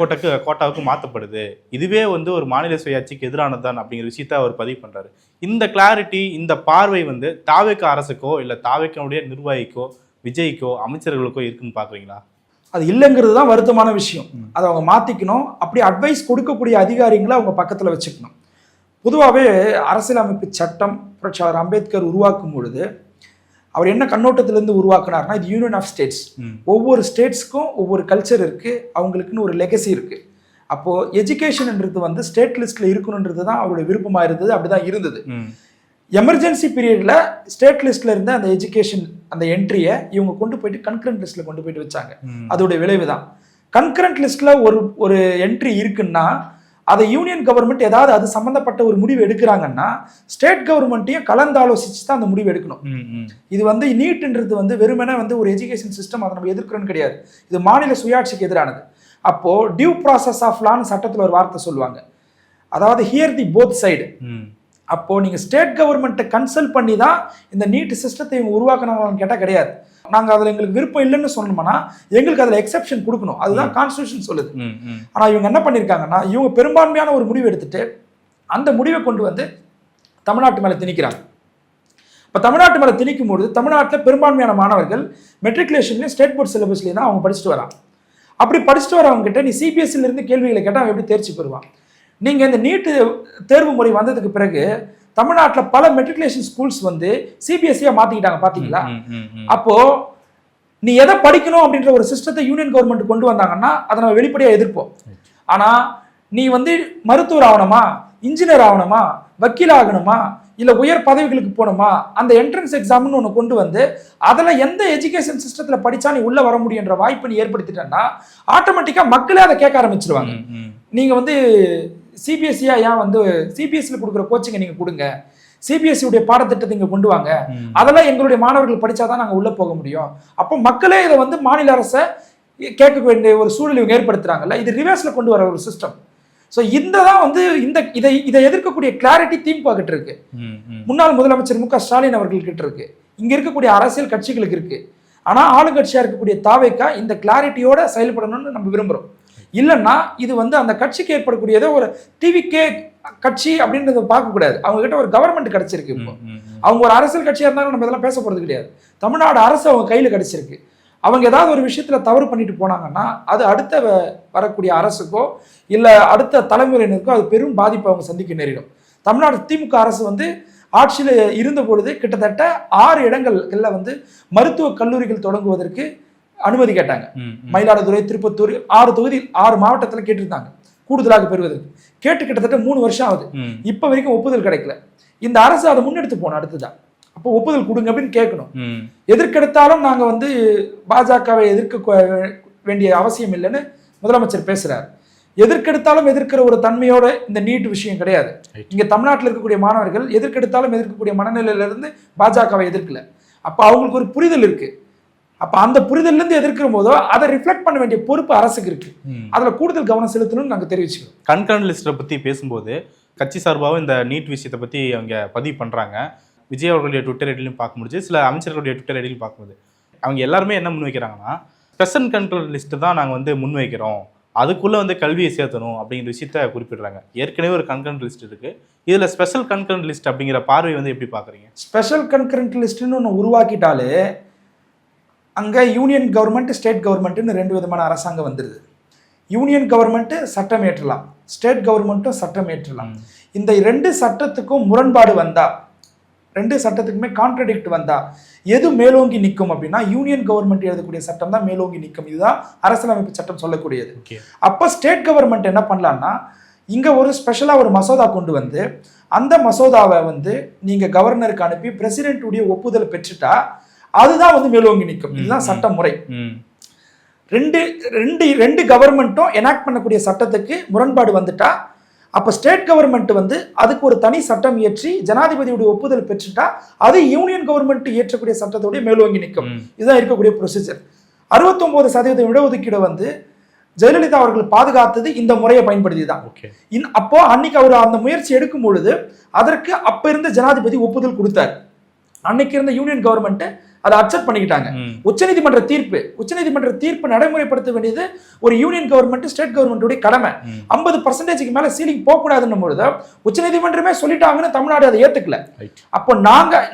கோட்டாவுக்கு மாற்றப்படுது. இதுவே வந்து ஒரு மாநில சுயாட்சிக்கு எதிரானது தான் அப்படிங்கிற விஷயத்த அவர் பதிவு பண்ணுறாரு. இந்த கிளாரிட்டி, இந்த பார்வை வந்து தாவேக அரசுக்கோ இல்லை தாவேகனுடைய நிர்வாகிக்கோ விஜய்க்கோ அமைச்சர்களுக்கோ இருக்குன்னு பார்க்குறீங்களா? அது இல்லைங்கிறது தான் வருத்தமான விஷயம். அதை அவங்க மாற்றிக்கணும். அப்படி அட்வைஸ் கொடுக்கக்கூடிய அதிகாரிகளை அவங்க பக்கத்தில் வச்சுக்கணும். பொதுவாகவே அரசியலமைப்பு சட்டம் புரட்சியாளர் அம்பேத்கர் உருவாக்கும் பொழுது அவர் என்ன கண்ணோட்டத்திலேருந்து உருவாக்குனார்னா, இது யூனியன் ஆஃப் ஸ்டேட்ஸ். ஒவ்வொரு ஸ்டேட்ஸ்க்கும் ஒவ்வொரு கல்ச்சர் இருக்குது, அவங்களுக்குன்னு ஒரு லெகசி இருக்குது. அப்போ எஜுகேஷன்ன்றது வந்து ஸ்டேட் லிஸ்ட்ல இருக்கணுன்றது தான் அவருடைய விருப்பமா இருந்தது, அப்படிதான் இருந்தது. எமர்ஜென்சி பீரியட்ல ஸ்டேட் லிஸ்ட்ல இருந்த அந்த எஜுகேஷன் அந்த என்ட்ரியை இவங்க கொண்டு போயிட்டு கன்கரண்ட் லிஸ்ட்ல கொண்டு போயிட்டு வச்சாங்க. அதோட விளைவு தான் கன்கரண்ட் லிஸ்ட்ல ஒரு என்ட்ரி இருக்குன்னா அதை யூனியன் கவர்மெண்ட் ஏதாவது அது சம்பந்தப்பட்ட ஒரு முடிவு எடுக்கிறாங்கன்னா ஸ்டேட் கவர்மெண்ட்டையும் கலந்து ஆலோசிச்சு தான் அந்த முடிவு எடுக்கணும். இது வந்து நீட்ன்றது வந்து வெறுமனே வந்து ஒரு எஜுகேஷன் சிஸ்டம், அதை நம்ம எதிர்க்கிறோன்னு கிடையாது. இது மாநில சுயாட்சிக்கு எதிரானது. அப்போ டியூ ப்ராசஸ் ஆஃப் லான்னு சட்டத்தில் ஒரு வார்த்தை சொல்லுவாங்க, அதாவது ஹியர் தி போத் சைடு. அப்போ நீங்க ஸ்டேட் கவர்மெண்ட்டை கன்சல்ட் பண்ணி தான் இந்த நீட் சிஸ்டத்தை இவங்க உருவாக்குனாங்கன்னு கேட்டால் கிடையாது. நாங்கள் அதில் எங்களுக்கு விருப்பம் இல்லைன்னு சொன்னோம்னா எங்களுக்கு அதில் எக்ஸெப்ஷன் கொடுக்கணும், அதுதான் கான்ஸ்டியூஷன் சொல்லுது. ஆனால் இவங்க என்ன பண்ணியிருக்காங்கன்னா இவங்க பெரும்பான்மையான ஒரு முடிவு எடுத்துட்டு அந்த முடிவை கொண்டு வந்து தமிழ்நாட்டு மேலே திணிக்கிறாங்க. இப்போ தமிழ்நாட்டு மேலே திணிக்கும் பொழுது தமிழ்நாட்டில் பெரும்பான்மையான மாணவர்கள் மெட்ரிகுலேஷன்லேயும் ஸ்டேட் போர்ட் சிலபஸ்லேயும் தான் அவங்க படிச்சுட்டு வராங்க. அப்படி படிச்சுட்டு வரவங்க கிட்ட நீ சிபிஎஸ்சிலிருந்து கேள்விகளை கேட்டால் அவன் எப்படி தேர்ச்சி பெறுவான்? நீங்கள் இந்த நீட்டு தேர்வு முறை வந்ததுக்கு பிறகு தமிழ்நாட்டில் பல மெட்ரிகுலேஷன் ஸ்கூல்ஸ் வந்து சிபிஎஸ்சியா மாத்திக்கிட்டாங்க, பாத்தீங்களா? அப்போ நீ எதை படிக்கணும் அப்படின்ற ஒரு சிஸ்டத்தை யூனியன் கவர்மெண்ட் கொண்டு வந்தாங்கன்னா அதை நம்ம வெளிப்படையா எதிர்ப்போம். ஆனா நீ வந்து மருத்துவர் ஆகணுமா, இன்ஜினியர் ஆகணுமா, வக்கீல் ஆகணுமா, இல்ல உயர் பதவிகளுக்கு போகணுமா, அந்த என்ட்ரன்ஸ் எக்ஸாம்னு ஒன்று கொண்டு வந்து அதுல எந்த எஜுகேஷன் சிஸ்டத்துல படிச்சா நீ உள்ள வர முடியுன்ற வாய்ப்பை நீ ஏற்படுத்திட்டேன்னா ஆட்டோமேட்டிக்கா மக்களே அதை கேட்க ஆரம்பிச்சிருவாங்க. நீங்க வந்து சிபிஎஸ்சியா ஏன் வந்து சிபிஎஸ்சியில் கொடுக்குற கோச்சிங்கை நீங்க கொடுங்க, சிபிஎஸ்சி உடைய பாடத்திட்டத்தை இங்க கொண்டு வாங்க, அதெல்லாம் எங்களுடைய மாணவர்கள் படிச்சாதான் நாங்க உள்ள போக முடியும். அப்போ மக்களே இதை வந்து மாநில அரசை கேட்க வேண்டிய ஒரு சூழல் இவங்க ஏற்படுத்துறாங்கல்ல, இது ரிவர்ஸ்ல கொண்டு வர ஒரு சிஸ்டம். ஸோ இந்த தான் வந்து இதை எதிர்க்கக்கூடிய கிளாரிட்டி திமுக கிட்ட இருக்கு, முன்னாள் முதலமைச்சர் மு.க. ஸ்டாலின் அவர்கள் கிட்ட இருக்கு, இங்க இருக்கக்கூடிய அரசியல் கட்சிகளுக்கு இருக்கு. ஆனா ஆளுங்கட்சியா இருக்கக்கூடிய தாவேக்கா இந்த கிளாரிட்டியோட செயல்படணும்னு நம்ம விரும்புறோம். இல்லைன்னா இது வந்து அந்த கட்சிக்கு ஏற்படக்கூடியதோ ஒரு டிவிகே கட்சி அப்படின்றத பார்க்கக்கூடாது. அவங்க கிட்ட ஒரு கவர்மெண்ட் கிடைச்சிருக்கு. இப்போ அவங்க ஒரு அரசியல் கட்சியா இருந்தாலும் நம்ம இதெல்லாம் பேச போறது கிடையாது. தமிழ்நாடு அரசு அவங்க கையில கிடைச்சிருக்கு. அவங்க ஏதாவது ஒரு விஷயத்துல தவறு பண்ணிட்டு போனாங்கன்னா அது அடுத்த வரக்கூடிய அரசுக்கோ இல்ல அடுத்த தலைமுறையினருக்கோ அது பெரும் பாதிப்பை அவங்க சந்திக்க நேரிடும். தமிழ்நாடு திமுக அரசு வந்து ஆட்சியில் இருந்த பொழுது கிட்டத்தட்ட 6 இடங்கள்ல வந்து மருத்துவ கல்லூரிகள் தொடங்குவதற்கு அனுமதி கேட்டாங்க. மயிலாடுதுறை, திருப்பத்தூர் 6 தொகுதி 6 மாவட்டத்தில் கேட்டிருந்தாங்க கூடுதலாக பெறுவதற்கு. கேட்டு கிட்டத்தட்ட 3 வருஷம் ஆகுது, இப்ப வரைக்கும் ஒப்புதல் கிடைக்கல. இந்த அரசு அதை முன்னெடுத்து போனோம். அடுத்துதான் அப்போ ஒப்புதல் கொடுங்க அப்படின்னு கேட்கணும். எதற்கெடுத்தாலும் நாங்க வந்து பாஜகவை எதிர்க்க வேண்டிய அவசியம் இல்லைன்னு முதலமைச்சர் பேசுறாரு. எதற்கெடுத்தாலும் எதிர்க்கிற ஒரு தன்மையோட இந்த நீட் விஷயம் கிடையாது. இங்க தமிழ்நாட்டில் இருக்கக்கூடிய மாணவர்கள் எதற்கெடுத்தாலும் எதிர்க்கக்கூடிய மனநிலையில இருந்து பாஜகவை எதிர்க்கல. அப்ப அவங்களுக்கு ஒரு புரிதல் இருக்கு. அப்ப அந்த புரிதல்ல இருந்து எதிர்க்கிற போதோ அதை ரிஃப்ளெக்ட் பண்ண வேண்டிய பொறுப்பு அரசுக்கு இருக்கு. அதுல கூடுதல் கவனம் செலுத்தணும்னு நாங்க தெரிவிச்சுக்கிறோம். கன்கரண்ட் லிஸ்ட்டை பத்தி பேசும்போது கட்சி சார்பாகவும் இந்த நீட் விஷயத்தை பத்தி அவங்க பதிவு பண்றாங்க. விஜய் அவர்களுடைய ட்விட்டர் ஐடியிலும் பார்க்க முடியுது, சில அமைச்சர்களுடைய ட்விட்டர் ஐடியிலும் பார்க்கும்போது அவங்க எல்லாருமே என்ன முன்வைக்கிறாங்கன்னா ஸ்பெஷல் கண்ட்ரோல் லிஸ்ட் தான் நாங்கள் வந்து முன்வைக்கிறோம், அதுக்குள்ளே வந்து கல்வியை சேர்த்தணும் அப்படிங்கிற விஷயத்த குறிப்பிடுறாங்க. ஏற்கனவே ஒரு கன்கரண்ட் லிஸ்ட் இருக்கு, இதில் ஸ்பெஷல் கன்கரண்ட் லிஸ்ட் அப்படிங்கிற பார்வை வந்து எப்படி பார்க்குறீங்க? ஸ்பெஷல் கன்கரண்ட் லிஸ்ட்னு ஒன்று உருவாக்கிட்டாலே அங்கே யூனியன் கவர்மெண்ட் ஸ்டேட் கவர்மெண்ட்னு 2 விதமான அரசாங்கம் வந்துடுது. யூனியன் கவர்மெண்ட்டு சட்டம் ஏற்றலாம், ஸ்டேட் கவர்மெண்ட்டும் சட்டம் ஏற்றலாம். இந்த 2 சட்டத்துக்கும் முரண்பாடு வந்தா, 2 சட்டத்துக்குமே கான்ட்ரடிக்ட் வந்தா எது மேலோங்கி நிற்கும் அப்படின்னா யூனியன் கவர்மெண்ட் எழுதக்கூடிய சட்டம் தான் மேலோங்கி நிற்கும். இதுதான் அரசியலமைப்பு சட்டம் சொல்லக்கூடியது. அப்போ ஸ்டேட் கவர்மெண்ட் என்ன பண்ணலான்னா இங்க ஒரு ஸ்பெஷலா ஒரு மசோதா கொண்டு வந்து அந்த மசோதாவை வந்து நீங்க கவர்னருக்கு அனுப்பி பிரசிடென்ட் உடைய ஒப்புதல் பெற்றுட்டா அதுதான் வந்து மேலோங்கி நிற்கும். இதுதான் சட்ட முறை. ரெண்டு கவர்மெண்ட்டும் எனாக்ட் பண்ணக்கூடிய சட்டத்துக்கு முரண்பாடு வந்துட்டா அப்ப ஸ்டேட் கவர்மெண்ட் வந்து அதுக்கு ஒரு தனி சட்டம் இயற்றி ஜனாதிபதியுடைய ஒப்புதல் பெற்றுட்டா அது யூனியன் கவர்மெண்ட் இயற்றக்கூடிய சட்டத்தோடைய மேலோங்கி நிற்கும். இதுதான் இருக்கக்கூடிய ப்ரொசீஜர். 69% இடஒதுக்கீடு வந்து ஜெயலலிதா அவர்கள் பாதுகாத்தது இந்த முறையை பயன்படுத்தி தான். அப்போ அன்னைக்கு அவர் அந்த முயற்சி எடுக்கும் பொழுது அதற்கு அப்ப இருந்த ஜனாதிபதி ஒப்புதல் கொடுத்தார். அன்னைக்கு இருந்த யூனியன் கவர்மெண்ட் அதை அக்செப்ட் பண்ணிக்கிட்டாங்க. உச்சநீதிமன்ற தீர்ப்பு நடைமுறைப்படுத்த வேண்டியது ஒரு யூனியன் கவர்மெண்ட் ஸ்டேட் கவர்மெண்ட்டுடைய கடமை. 50% மேல சீலிங் போகக்கூடாதுன்னும் பொழுது உச்சநீதிமன்றமே சொல்லிட்டாங்கன்னு தமிழ்நாடு அதை ஏத்துக்கல. அப்போ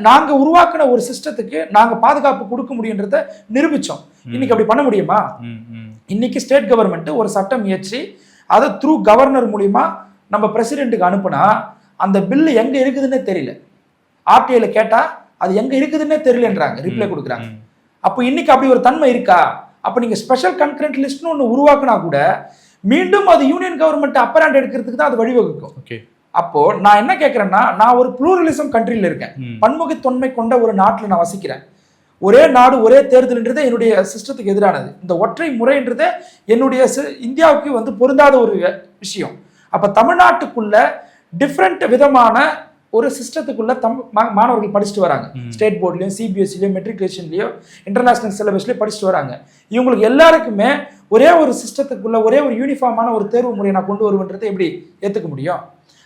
நாங்க உருவாக்கின ஒரு சிஸ்டத்துக்கு நாங்க பாதுகாப்பு கொடுக்க முடியுன்றத நிரூபிச்சோம். இன்னைக்கு அப்படி பண்ண முடியுமா? இன்னைக்கு ஸ்டேட் கவர்மெண்ட் ஒரு சட்டம் இயற்றி அதை த்ரூ கவர்னர் மூலியமா நம்ம பிரசிடென்ட்டுக்கு அனுப்புனா அந்த பில்லு எங்க இருக்குதுன்னே தெரியல. ஆர்டிஐல கேட்டா அது எங்க இருக்குதுன்னே தெரியலன்றாங்க, ரிப்ளை கொடுக்குறாங்க. அப்போ இன்னைக்கு அப்படி ஒரு தன்மை இருக்கா? அப்போ நீங்க ஸ்பெஷல் கன்கரண்ட் லிஸ்ட்னு ஒன்று உருவாக்குனா கூட மீண்டும் அது யூனியன் கவர்மெண்ட் அப்பர் ஹேண்ட் எடுக்கிறதுக்கு தான் அது வழிவகுக்கும். ஓகே. அப்போ நான் என்ன கேட்கிறேன்னா, நான் ஒரு ப்ளூரலிசம் கண்ட்ரியில் இருக்கேன், பன்முகத்தன்மை கொண்ட ஒரு நாட்டில் நான் வசிக்கிறேன். ஒரே நாடு ஒரே தேர்தல்ன்றதே என்னுடைய சிஸ்டத்துக்கு எதிரானது. இந்த ஒற்றை முறைன்றதே என்னுடைய இந்தியாவுக்கு வந்து பொருந்தாத ஒரு விஷயம். அப்ப தமிழ்நாட்டுக்குள்ள டிஃப்ரெண்ட் விதமான ஒரு சிஸ்டத்துக்குள்ள மாணவர்கள் படிச்சுட்டு வராங்க. ஸ்டேட் போர்ட்லயும் சிபிஎஸ்சிலயோ மெட்ரிகுலேஷன்லயோ இன்டர்நேஷனல் சிலபஸ்லயோ படிச்சுட்டு வராங்க. இவங்களுக்கு எல்லாருக்குமே ஒரே ஒரு சிஸ்டத்துக்குள்ள ஒரே ஒரு யூனிஃபார்மான ஒரு தேர்வு முறையை நான் கொண்டு வருவேன்றதை எப்படி ஏற்றுக்க முடியும்?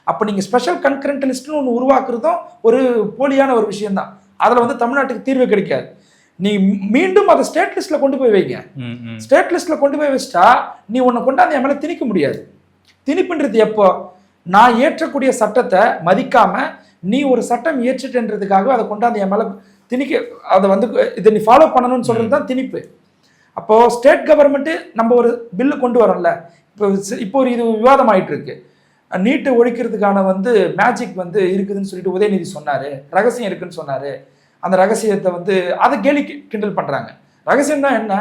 அப்போ நீங்கள் ஸ்பெஷல் கன்கரண்ட் லிஸ்ட்னு ஒன்று உருவாக்குறதும் ஒரு போலியான ஒரு விஷயம் தான். அதில் வந்து தமிழ்நாட்டுக்கு தீர்வு கிடைக்காது. நீ மீண்டும் அதை ஸ்டேட் லிஸ்ட்ல கொண்டு போய் வைங்க. ஸ்டேட் லிஸ்ட்ல கொண்டு போய் வச்சிட்டா நீ உன்னை கொண்டாந்து என் மேலே திணிக்க முடியாது. திணிப்புன்றது எப்போ? நான் ஏற்றக்கூடிய சட்டத்தை மதிக்காம நீ ஒரு சட்டம் ஏற்றுன்றதுக்காக அதை கொண்டாந்து என் மேலே திணிக்க, அதை வந்து இதை நீ ஃபாலோ பண்ணணும்னு சொல்றது தான் திணிப்பு. அப்போ ஸ்டேட் கவர்மெண்ட் நம்ம ஒரு பில்லு கொண்டு வரோம்ல, இப்போ ஒரு இது விவாதம் ஆயிட்டு இருக்கு. நீட்டை ஒழிக்கிறதுக்கான வந்து மேஜிக் வந்து இருக்குதுன்னு சொல்லிட்டு உதயநிதி சொன்னாரு, ரகசியம் இருக்குன்னு சொன்னாரு. அந்த ரகசியத்தை வந்து அதை கேலி கிண்டல் பண்றாங்க. ரகசியம் தான் என்ன?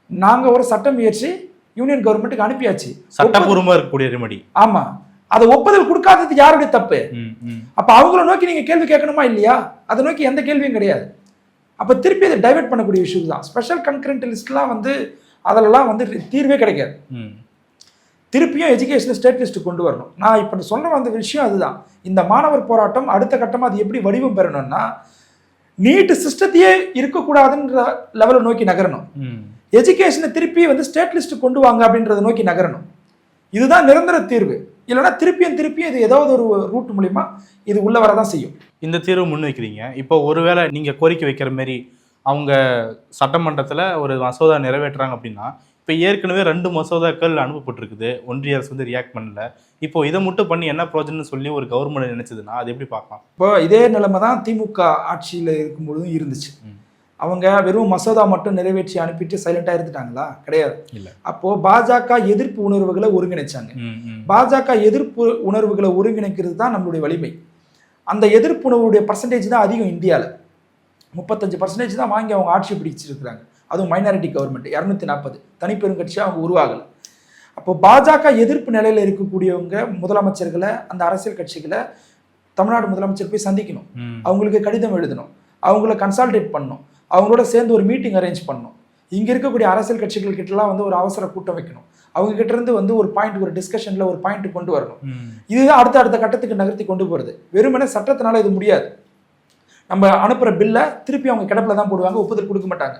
நாங்க ஒரு சட்டம் இயற்றி யூனியன் கவர்மெண்ட்டுக்கு அனுப்பியாச்சு, சட்டபூர்வமா இருக்கக்கூடிய ரெமடி. ஆமா, அதை ஒப்புதல் கொடுக்காதது யாருடைய தப்பு? அப்ப அவங்கள நோக்கி நீங்க கேள்வி கேட்கணுமா இல்லையா? அதை நோக்கி எந்த கேள்வியும் கிடையாது. அப்ப திருப்பி அதை டைவெர்ட் பண்ணக்கூடிய இஷ்யூ தான். ஸ்பெஷல் கன்கரண்ட் லிஸ்ட்லாம் வந்து அதெல்லாம் வந்து தீர்வே கிடைக்காது. திருப்பியும் எஜுகேஷன் ஸ்டேட் லிஸ்ட் கொண்டு வரணும். நான் இப்போ சொல்ற அந்த விஷயம் அதுதான். இந்த மாணவர் போராட்டம் அடுத்த கட்டமாக அது எப்படி வடிவம் பெறணும்னா, நீட் சிஸ்டத்தையே இருக்கக்கூடாதுன்ற லெவலை நோக்கி நகரணும். எஜுகேஷனை திருப்பி வந்து ஸ்டேட் லிஸ்ட் கொண்டு வாங்க அப்படின்றத நோக்கி நகரணும். இதுதான் நிரந்தர தீர்வு. இல்லைன்னா திருப்பியும் இது ஏதாவது ஒரு ரூட் மூலியமா இது உள்ள வரதான் செய்யும். இந்த தீர்வு முன்வைக்கிறீங்க. இப்போ ஒருவேளை நீங்க கோரிக்கை வைக்கிற மாதிரி அவங்க சட்டமன்றத்தில் ஒரு மசோதா நிறைவேற்றுறாங்க அப்படின்னா, இப்போ ஏற்கனவே 2 மசோதாக்கள் அனுப்பப்பட்டிருக்குது, ஒன்றிய அரசு வந்து ரியாக்ட் பண்ணல. இப்போ இதை மட்டும் பண்ணி என்ன ப்ரோஜனம்னு சொல்லி ஒரு கவர்மெண்ட் நினைச்சதுன்னா அது எப்படி பார்க்கலாம்? இப்போ இதே நிலைமை தான் திமுக ஆட்சியில் இருக்கும்பொழுதும் இருந்துச்சு. அவங்க வெறும் மசோதா மட்டும் நிறைவேற்றி அனுப்பிட்டு சைலண்டா இருந்துட்டாங்களா? கிடையாது. அப்போ பாஜக எதிர்ப்பு உணர்வுகளை ஒருங்கிணைச்சாங்க. பாஜக எதிர்ப்பு உணர்வுகளை ஒருங்கிணைக்கிறது தான் நம்மளுடைய வலிமை. அந்த எதிர்ப்பு உணர்வுடைய பர்சன்டேஜ் தான் அதிகம். இந்தியாவில் 35% தான் வாங்கி அவங்க ஆட்சி பிடிச்சிருக்கிறாங்க. அதுவும் மைனாரிட்டி கவர்மெண்ட் 240 தனிப்பெருங்கட்சியாக அவங்க உருவாகலை. அப்போ பாஜக எதிர்ப்பு நிலையில் இருக்கக்கூடியவங்க முதலமைச்சர்களை, அந்த அரசியல் கட்சிகளை தமிழ்நாடு முதலமைச்சர் போய் சந்திக்கணும், அவங்களுக்கு கடிதம் எழுதணும், அவங்கள கன்சல்டேட் பண்ணணும், அவங்களோட சேர்ந்து ஒரு மீட்டிங் அரேஞ்ச் பண்ணணும். இங்கே இருக்கக்கூடிய அரசியல் கட்சிகள் கிட்டலாம் வந்து ஒரு அவசர கூட்டம் வைக்கணும். அவங்க கிட்ட இருந்து வந்து ஒரு பாயிண்ட், ஒரு டிஸ்கஷன்ல ஒரு பாயிண்ட் கொண்டு வரணும். இதுதான் அடுத்த கட்டத்துக்கு நகர்த்தி கொண்டு போகிறது. வெறுமனே சட்டத்தினால இது முடியாது. நம்ம அனுப்புற பில்லை திருப்பி அவங்க கிடப்பில் தான் போடுவாங்க, ஒப்புதல் கொடுக்க மாட்டாங்க.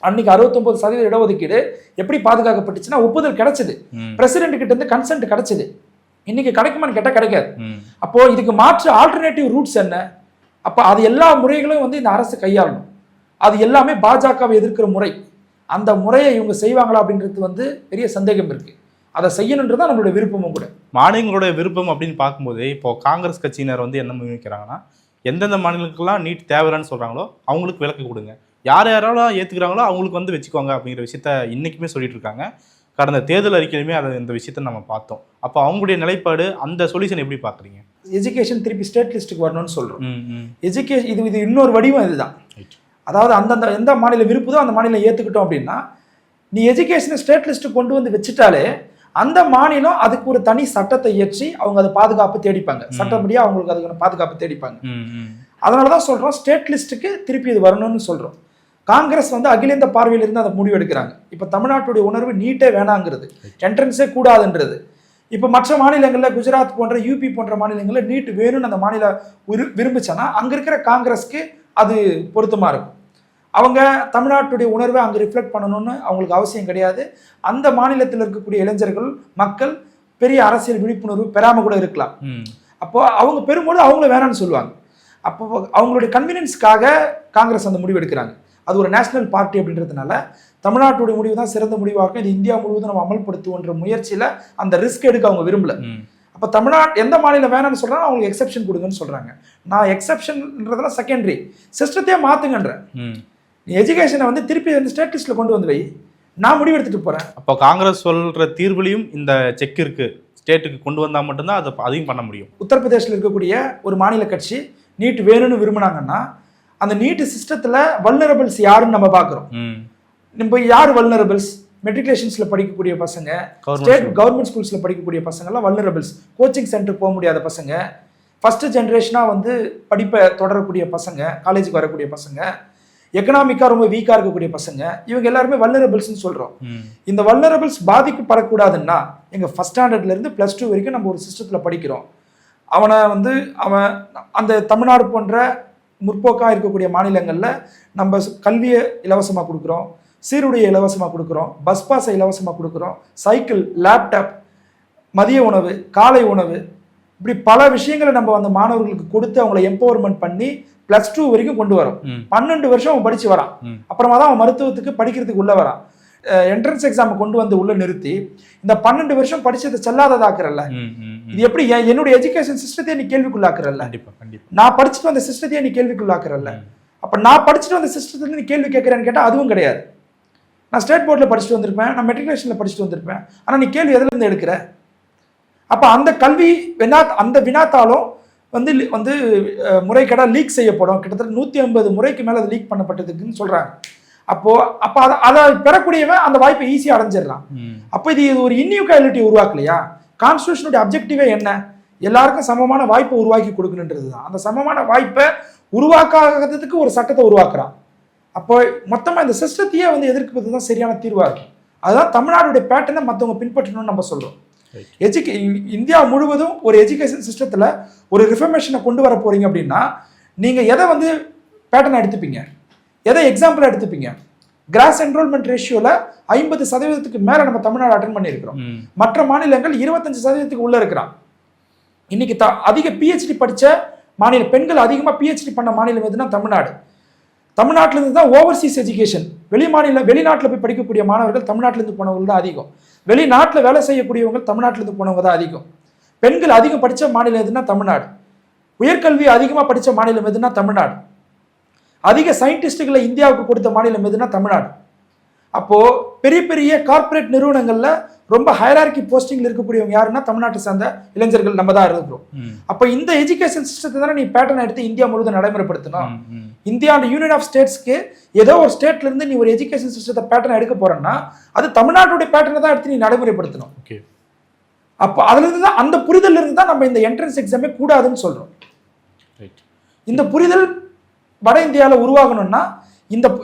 அன்னைக்கு 69% இடஒதுக்கீடு எப்படி பாதுகாக்கப்பட்டுச்சுன்னா ஒப்புதல் கிடைச்சது, பிரசிடென்ட் கிட்ட இருந்து கன்சென்ட் கிடைச்சது. இன்னைக்கு கிடைக்குமான்னு கேட்டால் கிடைக்காது. அப்போ இதுக்கு மாற்று ஆல்டர்னேட்டிவ் ரூட்ஸ் என்ன? அப்போ அது எல்லா முறைகளும் வந்து இந்த அரசு கையாளணும். அது எல்லாமே பாஜகவை எதிர்க்கிற முறை. அந்த முறையை இவங்க செய்வாங்களா அப்படின்றது வந்து பெரிய சந்தேகம் இருக்கு. அதை செய்யணுன்றதான் நம்மளுடைய விருப்பமும் கூட. மாநிலங்களுடைய விருப்பம் அப்படின்னு பார்க்கும்போது இப்போ காங்கிரஸ் கட்சியினர் வந்து என்ன முன்வைக்கிறாங்கன்னா, எந்தெந்த மாநிலங்களுக்கெல்லாம் நீட் தேவைன்னு சொல்றாங்களோ அவங்களுக்கு விலக்கு கொடுங்க, யாரெல்லாம் ஏற்றுக்கிறாங்களோ அவங்களுக்கு வந்து வச்சுக்கோங்க அப்படிங்கிற விஷயத்த இன்றைக்குமே சொல்லிட்டு இருக்காங்க. கடந்த தேர்தல் அறிக்கையிலுமே அதை இந்த விஷயத்த நம்ம பார்த்தோம். அப்போ அவங்களுடைய நிலைப்பாடு, அந்த சொல்யூஷன் எப்படி பார்க்குறீங்க? எஜுகேஷன் திருப்பி ஸ்டேட் லிஸ்ட்டுக்கு வரணும்னு சொல்கிறோம். எஜுகேஷன் இது இன்னொரு வடிவம் இதுதான். அதாவது அந்தந்த எந்த மாநிலம் விருப்புதோ அந்த மாநிலம் ஏற்றுக்கிட்டோம் அப்படின்னா, நீ எஜுகேஷனை ஸ்டேட் லிஸ்ட்டு கொண்டு வந்து வச்சுட்டாலே அந்த மாநிலம் அதுக்கு ஒரு தனி சட்டத்தை இயற்றி அவங்க அதை பாதுகாப்பு தேடிப்பாங்க. சட்டப்படியாக அவங்களுக்கு அதுக்கான பாதுகாப்பு தேடிப்பாங்க. அதனால தான் சொல்கிறோம் ஸ்டேட் லிஸ்ட்டுக்கு திருப்பி இது வரணும்னு சொல்கிறோம். காங்கிரஸ் வந்து அகில இந்திய பார்வையில் இருந்து அதை முடிவு எடுக்கிறாங்க. இப்போ தமிழ்நாட்டுடைய உணர்வு நீட்டே வேணாங்கிறது, என்ட்ரன்ஸே கூடாதுன்றது. இப்போ மற்ற மாநிலங்களில் குஜராத் போன்ற யூபி போன்ற மாநிலங்களில் நீட் வேணும்னு அந்த மாநிலம் விரும்பிச்சனா அங்கே இருக்கிற காங்கிரஸ்க்கு அது பொருத்தமாக இருக்கும். அவங்க தமிழ்நாட்டுடைய உணர்வை அங்கே ரிஃப்ளெக்ட் பண்ணணும்னு அவங்களுக்கு அவசியம் கிடையாது. அந்த மாநிலத்தில் இருக்கக்கூடிய இளைஞர்கள், மக்கள் பெரிய அரசியல் விழிப்புணர்வு பெறாமல் கூட இருக்கலாம். அப்போ அவங்க பெரும்போது அவங்கள வேணான்னு சொல்லுவாங்க. அப்போ அவங்களுடைய கன்வீனியன்ஸ்க்காக காங்கிரஸ் அந்த முடிவு எடுக்கிறாங்க. அது ஒரு நேஷனல் பார்ட்டி அப்படின்றதுனால தமிழ்நாட்டுடைய முடிவு தான் சிறந்த முடிவாக இருக்கும், இது இந்தியா முழுவதும் நம்ம அமல்படுத்துவோன்ற முயற்சியில் அந்த ரிஸ்க் எடுக்க அவங்க விரும்பல. அப்போ தமிழ்நாடு எந்த மாநிலம் வேணான்னு சொல்கிறாங்க, அவங்களுக்கு எக்ஸப்ஷன் கொடுங்கன்னு சொல்கிறாங்க. நான் எக்ஸப்ஷன்ன்றதெல்லாம் செகண்டரி, சிஸ்டத்தையே மாற்றுங்கன்றேன். நீ எஜுகேஷனை வந்து திருப்பி வந்து ஸ்டேட் லிஸ்ட்டில் கொண்டு வந்து வை, நான் முடிவு எடுத்துகிட்டு போகிறேன். அப்போ காங்கிரஸ் சொல்கிற தீர்வுலையும் இந்த செக் இருக்குது, ஸ்டேட்டுக்கு கொண்டு வந்தால் மட்டும்தான் அதை அதையும் பண்ண முடியும். உத்தரப்பிரதேசில் இருக்கக்கூடிய ஒரு மாநில கட்சி நீட் வேணும்னு விரும்பினாங்கன்னா அந்த நீட் சிஸ்டத்தில் வல்னரபிள்ஸ் யாருன்னு நம்ம பார்க்குறோம். நம்ம யார் வல்னரபிள்ஸ்? மெட்ரிகுலேஷன்ஸில் படிக்கக்கூடிய பசங்க, Government கவர்மெண்ட் ஸ்கூல்ஸில் படிக்கக்கூடிய பசங்கள்லாம் வல்னரபிள்ஸ், கோச்சிங் சென்டர் போக முடியாத பசங்க, ஃபஸ்ட்டு ஜென்ரேஷனாக வந்து படிப்பை தொடரக்கூடிய பசங்க, காலேஜுக்கு வரக்கூடிய பசங்க, எக்கனாமிக்காக ரொம்ப வீக்காக இருக்கக்கூடிய பசங்க, இவங்க எல்லாருமே வல்னரபிள்ஸ்னு சொல்கிறோம். இந்த வல்னரபிள்ஸ் பாதிக்கப்படக்கூடாதுன்னா எங்கள் ஃபஸ்ட் ஸ்டாண்டர்ட்லேருந்து +2 வரைக்கும் நம்ம ஒரு சிஸ்டத்தில் படிக்கிறோம். அவன் அந்த தமிழ்நாடு போன்ற முற்போக்காக இருக்கக்கூடிய மாநிலங்களில் நம்ம கல்வியை இலவசமாக கொடுக்குறோம், சீருடையை இலவசமாக கொடுக்குறோம், பஸ் பாஸை இலவசமாக கொடுக்குறோம், சைக்கிள், லேப்டாப், மதிய உணவு, காலை உணவு, இப்படி பல விஷயங்களை நம்ம அந்த மாணவர்களுக்கு கொடுத்து அவங்களை எம்பவர்மெண்ட் பண்ணி +2 வரைக்கும் கொண்டு வரோம். 12 வருஷம் அவன் படிச்சு வரான். அப்புறமா தான் அவன் மருத்துவத்துக்கு படிக்கிறதுக்கு உள்ள வரான். என்ட்ரன்ஸ் எக்ஸாம் கொண்டு வந்து உள்ள நிறுத்தி இந்த 12 வருஷம் படிச்சதை செல்லாததாக்குறல்ல. இது எப்படி என்னுடைய எஜுகேஷன் சிஸ்டத்தையே நீ கேள்விக்குள்ளாக்குறல்ல. நான் படிச்சுட்டு வந்த சிஸ்டத்தையே நீ கேள்விக்குள்ளாக்குறல்ல. அப்ப நான் படிச்சுட்டு வந்த சிஸ்டத்துல நீ கேள்வி கேட்கிறேன்னு கேட்டா அதுவும் கிடையாது. நான் ஸ்டேட் போர்டில் படிச்சுட்டு வந்திருப்பேன், நான் மெட்ரிகுலேஷன்ல படிச்சுட்டு வந்திருப்பேன், ஆனா நீ கேள்வி எதுல இருந்து எடுக்கிற? அப்ப அந்த கல்வி அந்த வினாத்தாலும் வந்து முறைகேடா லீக் செய்யப்படும். கிட்டத்தட்ட 150 முறைக்கு மேல அது லீக் பண்ணப்பட்டதுக்குன்னு சொல்றாங்க. அப்போ அதை பெறக்கூடியவன் அந்த வாய்ப்பை ஈஸியாக அடைஞ்சிடலாம். அப்போ இது ஒரு இன்இக்வாலிட்டி உருவாக்கலையா? கான்ஸ்டியூஷனுடைய அப்ஜெக்டிவே என்ன? எல்லாருக்கும் சமமான வாய்ப்பை உருவாக்கி கொடுக்கணுன்றது தான். அந்த சமமான வாய்ப்பை உருவாக்காததுக்கு ஒரு சட்டத்தை உருவாக்குறான். அப்போ மொத்தமாக இந்த சிஸ்டத்தையே வந்து எதிர்க்கிறது தான் சரியான தீர்வாக இருக்கும். அதுதான் தமிழ்நாடுடைய பேட்டர்னை மற்றவங்க பின்பற்றணும்னு நம்ம சொல்றோம். இந்தியா முழுவதும் ஒரு எஜுகேஷன் சிஸ்டத்தில் ஒரு ரிஃபர்மேஷனை கொண்டு வர போறீங்க அப்படின்னா நீங்க எதை வந்து பேட்டர்னை எடுத்துப்பீங்க, எதை எக்ஸாம்பிள் எடுத்துப்பீங்க? கிராஸ் என்ரோல்மெண்ட் ரேஷியோல 50% மேல நம்ம தமிழ்நாடு அட்டன் பண்ணியிருக்கிறோம். மற்ற மாநிலங்கள் 25% உள்ள இருக்கிறான். இன்னைக்கு அதிக PhD படிச்ச மாநிலம், பெண்கள் அதிகமாக PhD பண்ண மாநிலம் எதுனா தமிழ்நாடு. தமிழ்நாட்டில இருந்து தான் ஓவர்சீஸ் எஜுகேஷன், வெளிநாட்டில் போய் படிக்கக்கூடிய மாணவர்கள் தமிழ்நாட்டிலிருந்து போனவங்க தான் அதிகம். வெளிநாட்டில் வேலை செய்யக்கூடியவங்க தமிழ்நாட்டிலிருந்து போனவங்க தான் அதிகம். பெண்கள் அதிகம் படித்த மாநிலம் எதுனா தமிழ்நாடு. உயர்கல்வி அதிகமாக படித்த மாநிலம் எதுனா தமிழ்நாடு. அதிக சயின்டிஸ்டுகளை இந்தியாவுக்கு கொடுத்த மாநிலம் எதுனா தமிழ்நாடு. அப்போ பெரிய பெரிய கார்பரேட் நிறுவனங்கள்ல ரொம்ப ஹைரார்கி போஸ்டிங்ல இருக்கக்கூடியவங்க யாருன்னா தமிழ்நாட்டை சேர்ந்த இளைஞர்கள் நம்ம தான் இருக்கிறோம். அப்ப இந்த எஜுகேஷன் சிஸ்டத்தை தானே நீ பேட்டர்ன் எடுத்து இந்தியா முழுவதும் நடைமுறைப்படுத்தணும். இந்தியா யூனியன் ஆஃப் ஸ்டேட்ஸ்க்கு ஏதோ ஒரு ஸ்டேட்ல இருந்து நீ ஒரு எஜுகேஷன் சிஸ்டத்தை பேட்டர்ன் எடுக்க போறேன்னா அது தமிழ்நாட்டுடைய பேட்டர்னை தான் எடுத்து நீ நடைமுறைப்படுத்தணும். அப்போ அதுல இருந்து தான், அந்த புரிதல் இருந்து தான் நம்ம இந்த என்ட்ரன்ஸ் எக்ஸாமே கூடாதுன்னு சொல்றோம். இந்த புரிதல் வட இந்தியாவில் உருவாகணும்னா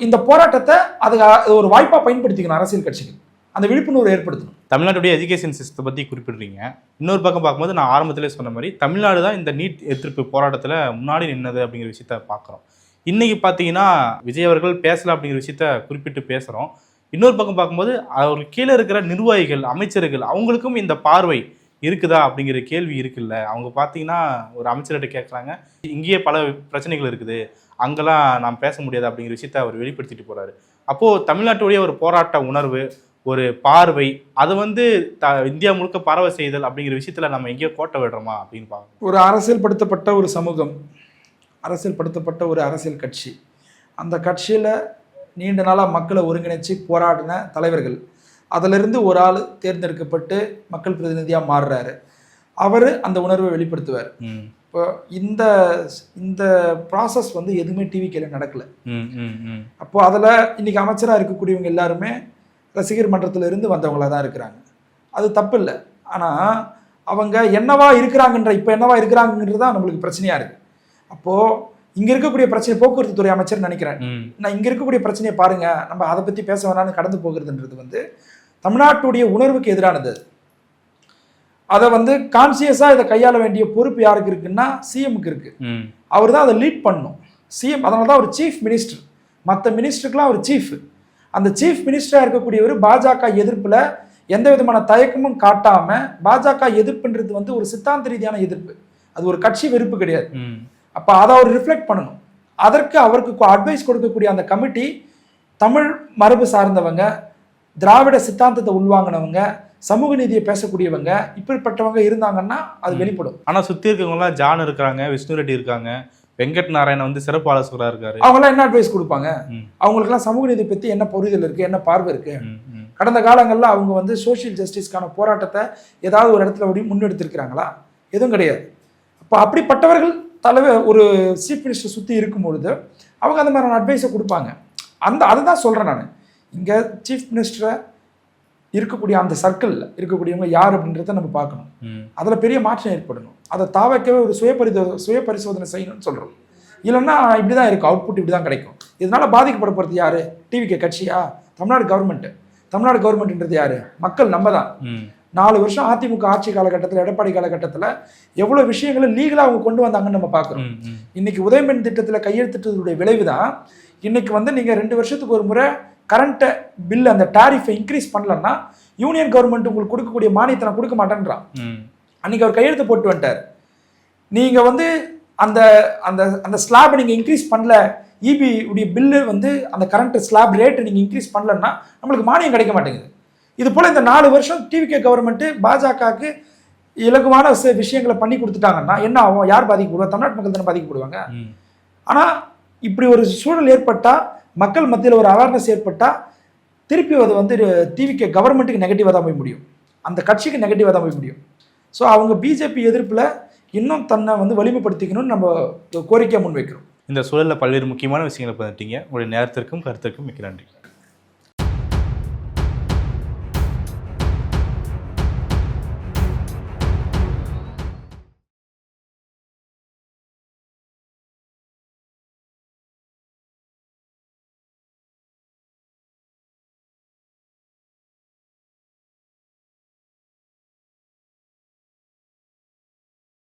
இந்த போராட்டத்தை அது ஒரு வாய்ப்பா பயன்படுத்திக்கணும் அரசியல் கட்சிகள், அந்த விழிப்புணர்வு ஏற்படுத்தணும். தமிழ்நாட்டுடைய எஜுகேஷன் சிஸ்டத்தை பற்றி குறிப்பிடுறீங்க. இன்னொரு பக்கம் பார்க்கும்போது நான் ஆரம்பத்திலே சொன்ன மாதிரி தமிழ்நாடு தான் இந்த நீட் எதிர்ப்பு போராட்டத்தில் முன்னாடி நின்னது அப்படிங்கிற விஷயத்த பார்க்குறோம். இன்றைக்கி பார்த்தீங்கன்னா விஜய் அவர்கள் பேசலாம் அப்படிங்கிற விஷயத்த குறிப்பிட்டு பேசுகிறோம். இன்னொரு பக்கம் பார்க்கும்போது அவர்கள் கீழே இருக்கிற நிர்வாகிகள், அமைச்சர்கள், அவங்களுக்கும் இந்த பார்வை இருக்குதா அப்படிங்கிற கேள்வி இருக்குல்ல. அவங்க பார்த்தீங்கன்னா ஒரு அமைச்சர்கிட்ட கேட்குறாங்க, இங்கேயே பல பிரச்சனைகள் இருக்குது, அங்கெல்லாம் நாம் பேச முடியாது அப்படிங்கிற விஷயத்த அவர் வெளிப்படுத்திட்டு போகிறாரு. அப்போது தமிழ்நாட்டுடைய ஒரு போராட்ட உணர்வு, ஒரு பார்வை, அதை வந்து இந்தியா முழுக்க பரவ செய்தல் அப்படிங்கிற விஷயத்தில் நம்ம எங்கேயோ கோட்டை விடுறோமா அப்படின்னு பார்க்கணும். ஒரு அரசியல்படுத்தப்பட்ட ஒரு சமூகம், அரசியல்படுத்தப்பட்ட ஒரு அரசியல் கட்சி, அந்த கட்சியில் நீண்ட நாளாக மக்களை ஒருங்கிணைச்சு போராடின தலைவர்கள், அதிலிருந்து ஒரு ஆள் தேர்ந்தெடுக்கப்பட்டு மக்கள் பிரதிநிதியாக மாறுறாரு. அவர் அந்த உணர்வை வெளிப்படுத்துவார். இப்போ இந்த ப்ராசஸ் வந்து எதுவுமே டிவிக்கில் நடக்கலை. அப்போ அதில் இன்னைக்கு அமைச்சராக இருக்கக்கூடியவங்க எல்லாருமே ரசிகர் மன்றத்தில் இருந்து வந்தவங்களாக தான் இருக்கிறாங்க. அது தப்பு இல்லை. ஆனால் அவங்க என்னவா இருக்கிறாங்கன்ற, இப்போ என்னவா இருக்கிறாங்கன்றது தான் நம்மளுக்கு பிரச்சனையாக இருக்குது. அப்போது இங்கே இருக்கக்கூடிய பிரச்சனை, போக்குவரத்து துறை அமைச்சர் நினைக்கிறேன், நான் இங்கே இருக்கக்கூடிய பிரச்சனையை பாருங்கள், நம்ம அதை பற்றி பேச வேணான்னு கடந்து போகிறதுன்றது வந்து தமிழ்நாட்டுடைய உணர்வுக்கு எதிரானது. அதை வந்து கான்சியஸாக இதை கையாள வேண்டிய பொறுப்பு யாருக்கு இருக்குன்னா சிஎம்க்கு இருக்கு. அவர் தான் அதை லீட் பண்ணணும். சிஎம் அதனால தான் அவர் சீஃப் மினிஸ்டர், மற்ற மினிஸ்டருக்குலாம் அவர் சீஃப். அந்த சீஃப் மினிஸ்டராக இருக்கக்கூடியவர் பாஜக எதிர்ப்பில் எந்த விதமான தயக்கமும் காட்டாமல், பாஜக எதிர்ப்புன்றது வந்து ஒரு சித்தாந்த ரீதியான எதிர்ப்பு, அது ஒரு கட்சி வெறுப்பு கிடையாது. அப்போ அதை அவர் ரிஃப்ளெக்ட் பண்ணணும். அதற்கு அவருக்கு அட்வைஸ் கொடுக்கக்கூடிய அந்த கமிட்டி தமிழ் மரபு சார்ந்தவங்க, திராவிட சித்தாந்தத்தை உள்வாங்கினவங்க, சமூக நீதியை பேசக்கூடியவங்க, இப்படிப்பட்டவங்க இருந்தாங்கன்னா அது வெளிப்படும். ஆனால் சுற்றி இருக்கவங்கலாம் ஜான் இருக்கிறாங்க, விஷ்ணு ரெட்டி இருக்காங்க, வெங்கட் நாராயணன் வந்து சிறப்பு ஆலோசகராக இருக்காரு. அவங்களாம் என்ன அட்வைஸ் கொடுப்பாங்க? அவங்களுக்குலாம் சமூக நீதி பற்றி என்ன புரிதல் இருக்கு, என்ன பார்வை இருக்கு? கடந்த காலங்களில் அவங்க வந்து சோஷியல் ஜஸ்டிஸ்க்கான போராட்டத்தை ஏதாவது ஒரு இடத்துல முன்னெடுத்திருக்கிறாங்களா? எதுவும் கிடையாது. அப்போ அப்படிப்பட்டவர்கள் தலைவர் ஒரு சீஃப் மினிஸ்டர் சுற்றி இருக்கும்பொழுது அவங்க அந்த மாதிரியான அட்வைஸை கொடுப்பாங்க. அதை தான் சொல்கிறேன் நான். இங்கே சீஃப் மினிஸ்டரை இருக்கக்கூடிய அந்த சர்க்கிளில் இருக்கக்கூடியவங்க யார் அப்படின்றத நம்ம பார்க்கணும். அதில் பெரிய மாற்றம் ஏற்படணும். அதை தாவக்கவே ஒரு சுய பரிசோதனை செய்யணும்னு சொல்கிறோம். இல்லைன்னா இப்படி தான் இருக்கும், அவுட்புட் இப்படி தான் கிடைக்கும். இதனால் பாதிக்கப்பட போகிறது யார்? டிவிகே கட்சியா? தமிழ்நாடு கவர்மெண்ட்டு. தமிழ்நாடு கவர்மெண்ட்ன்றது யார்? மக்கள், நம்ம தான். 4 வருஷம் அதிமுக ஆட்சி காலகட்டத்தில், எடப்பாடி காலகட்டத்தில் எவ்வளோ விஷயங்களை லீகலாக அவங்க கொண்டு வந்தாங்கன்னு நம்ம பார்க்குறோம். இன்னைக்கு உதயமின் திட்டத்தில் கையெழுத்திட்டதுடைய விளைவு தான் இன்னைக்கு வந்து நீங்கள் 2 வருஷத்துக்கு ஒரு முறை கரண்ட்டை பில் அந்த டாரிஃபை இன்க்ரீஸ் பண்ணலன்னா யூனியன் கவர்மெண்ட் உங்களுக்கு கொடுக்கக்கூடிய மானியத்தை நான் கொடுக்க மாட்டேன்றான். அன்னைக்கு அவர் கையெழுத்து போட்டு வந்துட்டார். நீங்கள் வந்து அந்த அந்த அந்த ஸ்லாபை நீங்கள் இன்க்ரீஸ் பண்ணல, இபி உடைய பில்லு வந்து அந்த கரண்ட் ஸ்லாப் ரேட்டை நீங்கள் இன்க்ரீஸ் பண்ணலன்னா நம்மளுக்கு மானியம் கிடைக்க மாட்டேங்குது. இது போல் இந்த 4 வருஷம் டிவிகே கவர்மெண்ட்டு பாஜகவுக்கு இலகுவான விஷயங்களை பண்ணி கொடுத்துட்டாங்கன்னா என்ன ஆகும்? யார் பாதிக்கப்படுவா? தமிழ்நாட்டு மக்கள் தானே பாதிக்கப்படுவாங்க. ஆனால் இப்படி ஒரு சூழல் ஏற்பட்டால், மக்கள் மத்தியில் ஒரு அவேர்னஸ் ஏற்பட்டால், திருப்பி அது வந்து டிவிகே கவர்மெண்ட்டுக்கு நெகட்டிவாக தான் போய் முடியும், அந்த கட்சிக்கு நெகட்டிவாக தான் போய் முடியும். ஸோ அவங்க பிஜேபி எதிர்ப்பில் இன்னும் தன்னை வந்து வலிமைப்படுத்திக்கணும்னு நம்ம கோரிக்கையை முன்வைக்கிறோம். இந்த சூழலில் பல்வேறு முக்கியமான விஷயங்களை பார்த்துட்டீங்க. உங்களுடைய நேரத்திற்கும் கருத்திற்கும் மிக்க நன்றி.